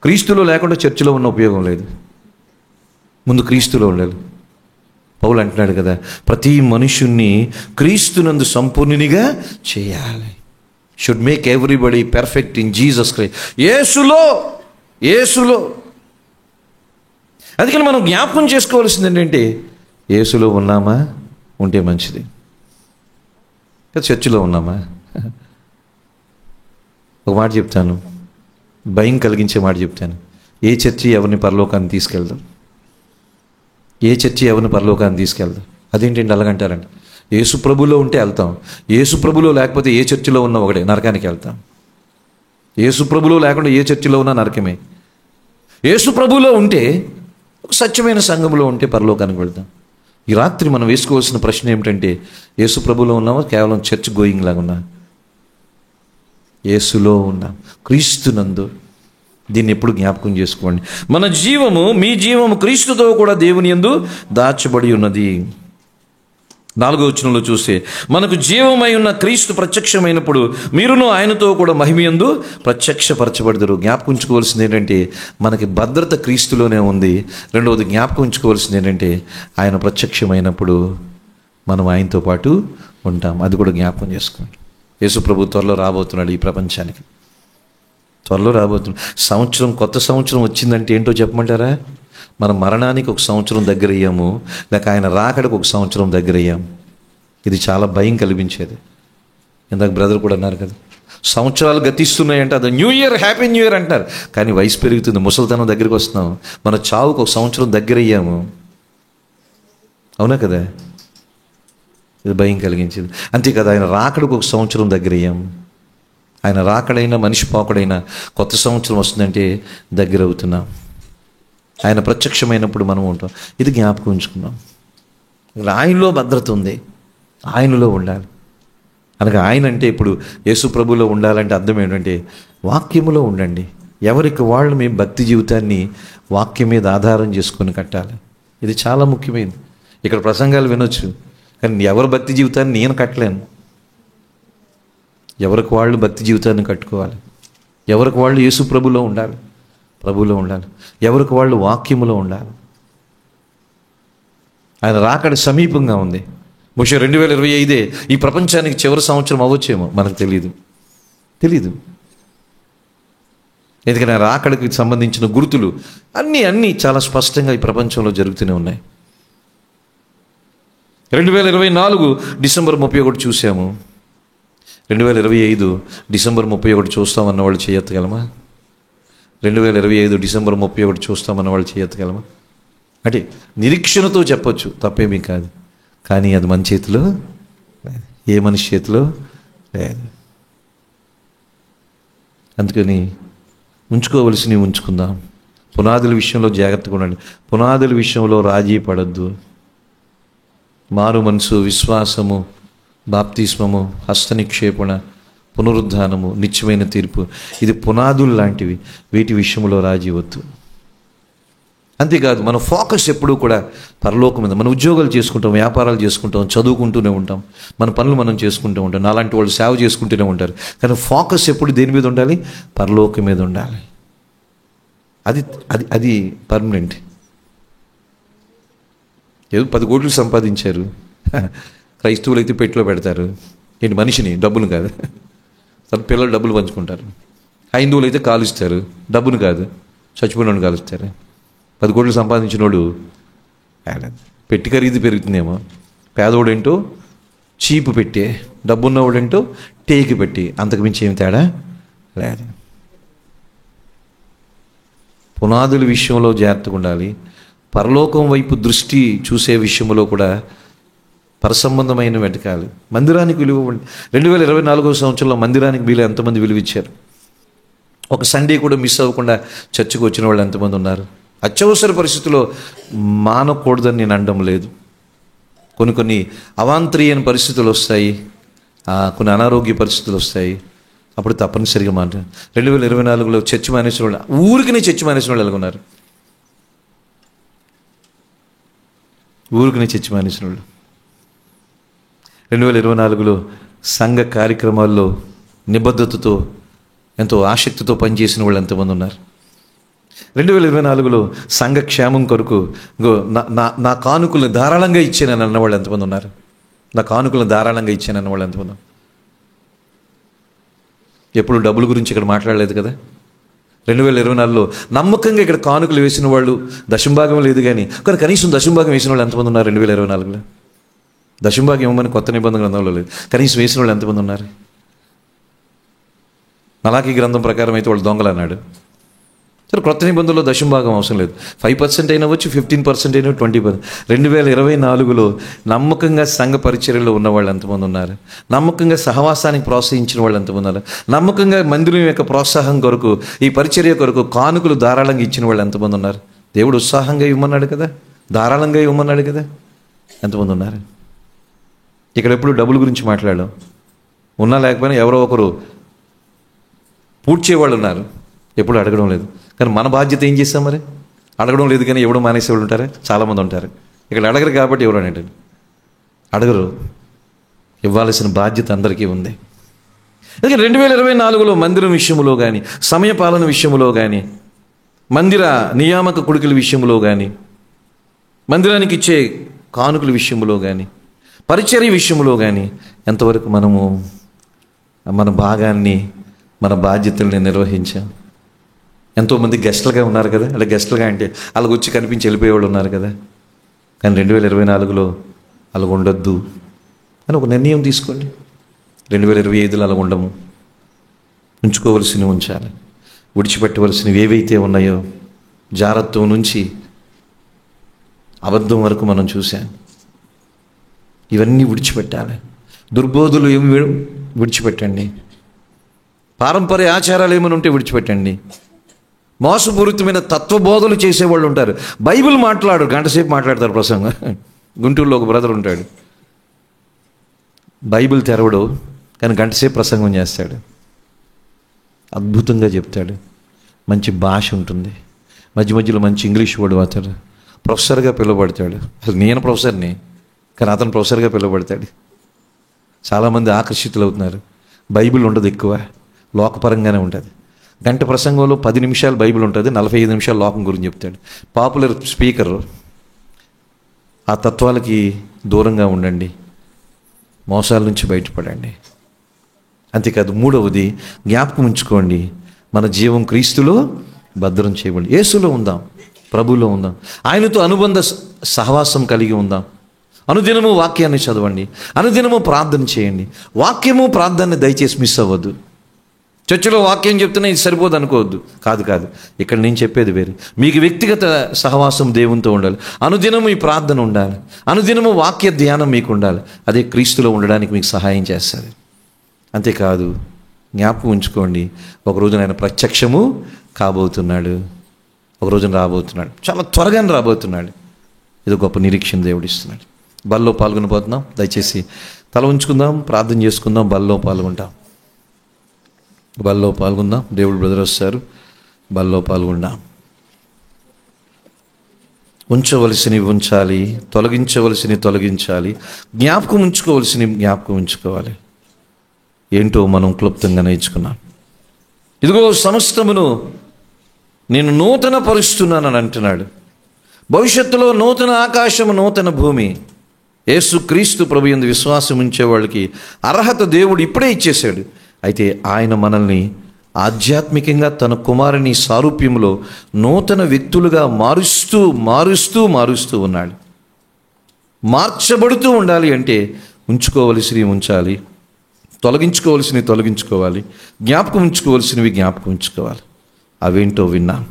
క్రీస్తులో లేకుండా చర్చిలో ఉన్న ఉపయోగం లేదు. ముందు క్రీస్తులో ఉండాలి. పౌలు అంటున్నాడు కదా, ప్రతి మనుషుణ్ణి క్రీస్తునందు సంపూర్ణునిగా చేయాలి. Should make everybody perfect in Jesus Christ. యేసులో. అందుకని మనం జ్ఞాపకం చేసుకోవాల్సింది ఏంటంటే, యేసులో ఉన్నామా? ఉంటే మంచిది. చర్చిలో ఉన్నామా? ఒక మాట చెప్తాను, భయం కలిగించే మాట చెప్తాను. ఏ చర్చి ఎవరిని పరలోకాన్ని తీసుకెళ్దాం? అదేంటండి అలాగంటారండి? యేసు ప్రభులో ఉంటే వెళ్తాం. యేసు ప్రభులో లేకపోతే ఏ చర్చిలో ఉన్నా ఒకటే, నరకానికి వెళ్తాం. యేసు ప్రభులో లేకుండా ఏ చర్చిలో ఉన్నా నరకమే. యేసు ప్రభులో ఉంటే, సత్యమైన సంఘంలో ఉంటే పరలోకానికి వెళ్తాం. ఈ రాత్రి మనం వేసుకోవాల్సిన ప్రశ్న ఏమిటంటే, యేసు ప్రభులో ఉన్నామా, కేవలం చర్చ్ గోయింగ్ లాగా ఉన్నా? యేసులో ఉన్నాం, క్రీస్తునందు. దీన్ని ఎప్పుడు జ్ఞాపకం చేసుకోండి. మీ జీవము క్రీస్తుతో కూడా దేవుని యందు దాచబడి ఉన్నది. 4వ వచనంలో చూస్తే, మనకు జీవమై ఉన్న క్రీస్తు ప్రత్యక్షమైనప్పుడు మీరును ఆయనతో కూడా మహిమయందు ప్రత్యక్షపరచబడదురు. జ్ఞాపకం ఉంచుకోవాల్సింది ఏంటంటే, మనకి భద్రత క్రీస్తులోనే ఉంది. రెండవది జ్ఞాపకం ఉంచుకోవాల్సింది ఏంటంటే, ఆయన ప్రత్యక్షమైనప్పుడు మనం ఆయనతో పాటు ఉంటాం. అది కూడా జ్ఞాపకం చేసుకోండి. యేసు ప్రభు త్వరలో రాబోతున్నాడు ఈ ప్రపంచానికి. కొత్త సంవత్సరం వచ్చిందంటే ఏంటో చెప్పమంటారా? మన మరణానికి 1 సంవత్సరం దగ్గర అయ్యాము, లేక ఆయన రాకడకు 1 సంవత్సరం దగ్గర అయ్యాము. ఇది చాలా భయం కలిగించేది. ఇందాక బ్రదర్ కూడా అన్నారు కదా, సంవత్సరాలు గతిస్తున్నాయంటే అది new year, happy new year అంటారు. కానీ వయసు పెరుగుతుంది, ముసలితనం దగ్గరికి వస్తున్నాం. మన చావుకు 1 సంవత్సరం దగ్గర అయ్యాము. అవునా కదా? ఇది భయం కలిగించింది. అంతేకాదు ఆయన రాకడకు ఒక సంవత్సరం దగ్గరయ్యాం. ఆయన రాకడైనా మనిషి పోకడైనా కొత్త సంవత్సరం వస్తుందంటే దగ్గర అవుతున్నాం. ఆయన ప్రత్యక్షమైనప్పుడు మనం ఉంటాం. ఇది జ్ఞాపకం ఉంచుకున్నాం. ఆయనలో భద్రత ఉంది, ఆయనలో ఉండాలి. అనగా ఆయన అంటే ఇప్పుడు యేసు ప్రభువులో ఉండాలంటే అర్థం ఏంటంటే వాక్యములో ఉండండి. ఎవరికి వాళ్ళు మీ భక్తి జీవితాన్ని వాక్యం మీద ఆధారం చేసుకొని కట్టాలి. ఇది చాలా ముఖ్యమైనది. ఇక్కడ ప్రసంగాలు వినొచ్చు, కానీ ఎవరి భక్తి జీవితాన్ని నేను కట్టలేను. ఎవరికి వాళ్ళు భక్తి జీవితాన్ని కట్టుకోవాలి. ఎవరికి వాళ్ళు యేసు ప్రభులో ఉండాలి, ప్రభువులో ఉండాలి. ఎవరికి వాళ్ళు వాక్యములో ఉండాలి. ఆయన రాకడ సమీపంగా ఉంది. బహుశా 2025 ఈ ప్రపంచానికి చివరి సంవత్సరం అవ్వచ్చేమో, మనకు తెలీదు. ఎందుకంటే ఆయన రాకడికి సంబంధించిన గుర్తులు అన్నీ చాలా స్పష్టంగా ఈ ప్రపంచంలో జరుగుతూనే ఉన్నాయి. 2024 డిసెంబర్ 31 చూసాము. 2025 డిసెంబర్ 31 చూస్తామన్న వాళ్ళు చేయెత్తగలమా? 2025 డిసెంబర్ 31 చూస్తామన్న వాళ్ళు చేయెత్తగలమా? అంటే నిరీక్షణతో చెప్పొచ్చు, తప్పేమీ కాదు. కానీ అది మన చేతిలో లేదు, ఏ మనిషి చేతిలో లేదు. అందుకని ఉంచుకోవలసినవి ఉంచుకుందాం. పునాదుల విషయంలో జాగ్రత్తగా ఉండండి. పునాదుల విషయంలో రాజీ పడద్దు. మారు మనసు, విశ్వాసము, బాప్తిస్మము, హస్తనిక్షేపణ, పునరుద్ధానము, నిత్యమైన తీర్పు, ఇది పునాదులు లాంటివి. వీటి విషయంలో రాజీ వద్దు. అంతేకాదు మన ఫోకస్ ఎప్పుడూ కూడా పరలోకం మీద. మన ఉద్యోగాలు చేసుకుంటాం, వ్యాపారాలు చేసుకుంటాం, చదువుకుంటూనే ఉంటాం, మన పనులు మనం చేసుకుంటూ ఉంటాం. నాలాంటి వాళ్ళు సేవ చేసుకుంటూనే ఉంటారు. కానీ ఫోకస్ ఎప్పుడు దేని మీద ఉండాలి? పరలోకం మీద ఉండాలి. అది అది అది పర్మనెంట్. ఏదో 10 కోట్లు సంపాదించారు, క్రైస్తవులు అయితే పెట్టిలో పెడతారు. ఏంటి మనిషిని, డబ్బును కాదు. పిల్లలు డబ్బులు పంచుకుంటారు. హైందువులు అయితే కాలుస్తారు, డబ్బును కాదు, చచ్చిపోయిన కాలుస్తారు. 10 కోట్లు సంపాదించినోడు పెట్టి ఖరీదు పెరుగుతుందేమో. పేదోడేంటో చీపు పెట్టే, డబ్బున్నవాడేంటో టేకి పెట్టి, అంతకుమించి ఏమి తేడా లేదు. పునాదుల విషయంలో జాగ్రత్తగా ఉండాలి. పరలోకం వైపు దృష్టి చూసే విషయంలో కూడా పరసంబంధమైన వెతకాలి. మందిరానికి విలువ 2024 సంవత్సరంలో మందిరానికి వీళ్ళు ఎంతమంది విలువ ఇచ్చారు? ఒక సండే కూడా మిస్ అవ్వకుండా చర్చకు వచ్చిన వాళ్ళు ఎంతమంది ఉన్నారు? అత్యవసర పరిస్థితుల్లో మానకూడదని నేను అనడం లేదు. కొన్ని అవాంతరీయన పరిస్థితులు వస్తాయి, కొన్ని అనారోగ్య పరిస్థితులు వస్తాయి. అప్పుడు తప్పనిసరిగా మాట. 2024లో చర్చ మానేసిన వాళ్ళు, ఊరికినే చర్చ మానేసిన వాళ్ళు ఎలాగున్నారు? ఊరికినే చర్చ మానేసిన వాళ్ళు. 2024లో సంఘ కార్యక్రమాల్లో నిబద్ధతతో ఎంతో ఆసక్తితో పనిచేసిన వాళ్ళు ఎంతమంది ఉన్నారు? 2024లో సంఘ క్షేమం కొరకు నా కానుకలను ధారాళంగా ఇచ్చానని అన్నవాళ్ళు ఎంతమంది ఉన్నారు? నా కానుకలను ధారాళంగా ఇచ్చాను అన్నవాళ్ళు ఎంతమంది? ఎప్పుడు డబ్బుల గురించి ఇక్కడ మాట్లాడలేదు కదా. 2024లో నమ్మకంగా ఇక్కడ కానుకలు వేసిన వాళ్ళు, దశంభాగం లేదు కానీ కనీసం దశంభాగం వేసిన వాళ్ళు ఎంతమంది ఉన్నారు? 2024లో దశంభాగం ఇవ్వమని కొత్త నిబంధన గ్రంథంలో లేదు, కనీసం వేసిన వాళ్ళు ఎంతమంది ఉన్నారు? మలాకీ గ్రంథం ప్రకారం అయితే వాళ్ళు దొంగలు అన్నాడు. సరే, కొత్త నిబంధనలో దశంభాగం అవసరం లేదు. 5% అయినా వచ్చు, 15% అయినా, 20%. 2024లో నమ్మకంగా సంఘ పరిచర్యలో ఉన్న వాళ్ళు ఎంతమంది ఉన్నారు? నమ్మకంగా సహవాసానికి ప్రోత్సహించిన వాళ్ళు ఎంతమంది ఉన్నారు? నమ్మకంగా మందిరం యొక్క ప్రోత్సాహం కొరకు, ఈ పరిచర్య కొరకు కానుకలు ధారాళంగా ఇచ్చిన వాళ్ళు ఎంతమంది ఉన్నారు? దేవుడు ఉత్సాహంగా ఇవ్వమన్నాడు కదా, ధారాళంగా ఇవ్వమన్నాడు కదా. ఎంతమంది ఉన్నారు? ఇక్కడ ఎప్పుడు డబ్బుల గురించి మాట్లాడాం. ఉన్నా లేకపోయినా ఎవరో ఒకరు పూడ్చేవాళ్ళు ఉన్నారు, ఎప్పుడు అడగడం లేదు. కానీ మన బాధ్యత ఏం చేస్తాం మరి? అడగడం లేదు కానీ ఎవడో మానేసేవాళ్ళు ఉంటారా? చాలామంది ఉంటారు. ఇక్కడ అడగరు కాబట్టి ఎవరు అనేటి అడగరు. ఇవ్వాల్సిన బాధ్యత అందరికీ ఉంది. అందుకే 2024లో మందిరం విషయంలో కానీ, సమయపాలన విషయంలో కానీ, మందిర నియామక కొడుకుల విషయంలో కానీ, మందిరానికి ఇచ్చే కానుకల విషయంలో కానీ, పరిచర్య విషయంలో కానీ ఎంతవరకు మనము మన భాగాన్ని, మన బాధ్యతల్ని నిర్వహించాం? ఎంతోమంది గెస్టులుగా ఉన్నారు కదా. అలా గెస్టులుగా అంటే అలాగ వచ్చి కనిపించి వెళ్ళిపోయేవాళ్ళు ఉన్నారు కదా. కానీ 2024లో అలాగ ఉండొద్దు అని ఒక నిర్ణయం తీసుకోండి. 2025లో అలా ఉండము. ఉంచుకోవలసినవి ఉంచాలి. విడిచిపెట్టవలసినవి ఏవైతే ఉన్నాయో, జారత్వం నుంచి అబద్ధం వరకు మనం చూసాం. ఇవన్నీ విడిచిపెట్టాలి. దుర్బోధులు ఏమి విడిచిపెట్టండి. పారంపర్య ఆచారాలు ఏమైనా ఉంటే విడిచిపెట్టండి. మోసపూరితమైన తత్వబోధలు చేసేవాళ్ళు ఉంటారు. బైబిల్ మాట్లాడు, గంటసేపు మాట్లాడతారు ప్రసంగం. గుంటూరులో ఒక బ్రదర్ ఉంటాడు, బైబిల్ తెరవడు కానీ గంటసేపు ప్రసంగం చేస్తాడు. అద్భుతంగా చెప్తాడు, మంచి భాష ఉంటుంది, మధ్య మధ్యలో మంచి ఇంగ్లీష్ వర్డ్ వాడతాడు, ప్రొఫెసర్గా పిలువబడతాడు. అసలు నేను ప్రొఫెసర్ని కానీ అతను ప్రొఫెసర్గా పిలువబడతాడు. చాలామంది ఆకర్షితులు అవుతున్నారు. బైబిల్ ఉండదు, ఎక్కువ లోకపరంగానే ఉంటుంది. గంట ప్రసంగంలో 10 నిమిషాలు బైబిల్ ఉంటుంది, 45 నిమిషాలు లోకం గురించి చెప్తాడు. Popular speaker. ఆ తత్వాలకి దూరంగా ఉండండి, మోసాల నుంచి బయటపడండి. అంతేకాదు, మూడవది జ్ఞాపకం ఉంచుకోండి, మన జీవం క్రీస్తులో భద్రం చేయబడి యేసులో ఉందాం, ప్రభువులో ఉందాం, ఆయనతో అనుబంధ సహవాసం కలిగి ఉందాం. అనుదినము వాక్యాన్ని చదవండి, అనుదినము ప్రార్థన చేయండి. వాక్యము ప్రార్థన దయచేసి మిస్ అవ్వద్దు. చర్చిలో వాక్యం చెప్తున్నా ఇది సరిపోదు అనుకోవద్దు. కాదు, ఇక్కడ నేను చెప్పేది వేరే. మీకు వ్యక్తిగత సహవాసం దేవునితో ఉండాలి, అనుదినము ఈ ప్రార్థన ఉండాలి, అనుదినము వాక్య ధ్యానం మీకు ఉండాలి. అదే క్రీస్తులో ఉండడానికి మీకు సహాయం చేస్తుంది. అంతేకాదు, జ్ఞాపకం ఉంచుకోండి, ఒక రోజున ఆయన ప్రత్యక్షము కాబోతున్నాడు, ఒక రోజున రాబోతున్నాడు, చాలా త్వరగానే రాబోతున్నాడు. ఇది గొప్ప నిరీక్షణ దేవుడిస్తున్నాడు. బల్లో పాల్గొనబోతున్నాం. దయచేసి తల ఉంచుకుందాం, ప్రార్థన చేసుకుందాం, బల్లో పాల్గొంటాం. బల్లో పాల్గొందాం. దేవుడు బ్రదర్ వస్తారు, బల్లో పాల్గొందాం. ఉంచవలసినవి ఉంచాలి, తొలగించవలసినవి తొలగించాలి, జ్ఞాపకం ఉంచుకోవలసినవి జ్ఞాపకం ఉంచుకోవాలి. ఏంటో మనం క్లుప్తంగా నేర్చుకున్నాం. ఇదిగో సమస్తమును నేను నూతన పరుస్తున్నానని అంటున్నాడు. భవిష్యత్తులో నూతన ఆకాశము, నూతన భూమి. యేసు క్రీస్తు ప్రభు యందు విశ్వాసం ఉంచే వాళ్ళకి అర్హత దేవుడు ఇప్పుడే ఇచ్చేశాడు. అయితే ఆయన మనల్ని ఆధ్యాత్మికంగా తన కుమారుని సారూప్యంలో నూతన వ్యక్తులుగా మారుస్తూ మారుస్తూ మారుస్తూ ఉన్నాడు. మార్చబడుతూ ఉండాలి అంటే ఉంచుకోవలసినవి ఉంచాలి, తొలగించుకోవలసినవి తొలగించుకోవాలి, జ్ఞాపకం ఉంచుకోవలసినవి జ్ఞాపకం ఉంచుకోవాలి. అవేంటో విన్నాం.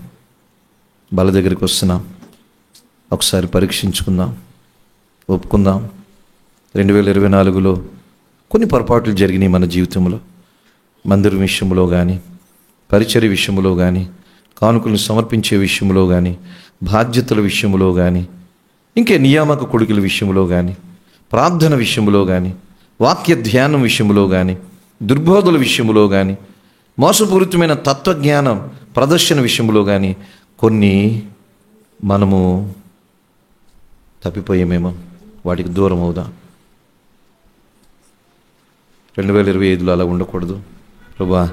బల దగ్గరికి వస్తున్నాం, ఒకసారి పరీక్షించుకుందాం, ఒప్పుకుందాం. 2024లో కొన్ని పొరపాట్లు జరిగినాయి మన జీవితంలో. మందిరం విషయంలో కానీ, పరిచర్య విషయంలో కానీ, కానుకలను సమర్పించే విషయంలో కానీ, బాధ్యతల విషయంలో కానీ, ఇంకే నియామక కొడుకుల విషయంలో కానీ, ప్రార్థన విషయంలో కానీ, వాక్య ధ్యానం విషయంలో కానీ, దుర్బోధల విషయంలో కానీ, మోసపూరితమైన తత్వజ్ఞానం ప్రదర్శన విషయంలో కానీ కొన్ని మనము తప్పిపోయేమేమో. వాటికి దూరం అవుదాం. 2025లో అలా ఉండకూడదు. ప్రభువా,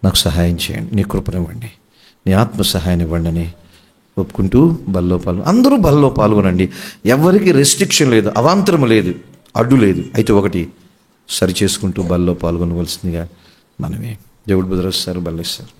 నాకు సహాయం చేయండి, నీ కృపనివ్వండి, నీ ఆత్మ సహాయాన్ని ఇవ్వండి అని ఒప్పుకుంటూ బల్లో అందరూ బల్లో పాల్గొనండి. ఎవరికి రెస్ట్రిక్షన్ లేదు, అవాంతరం లేదు, అడ్డు లేదు. అయితే ఒకటి సరి చేసుకుంటూ బల్లో పాల్గొనవలసిందిగా మనమే. దేవుడు బుధరస్తారు, బల్లేస్తారు.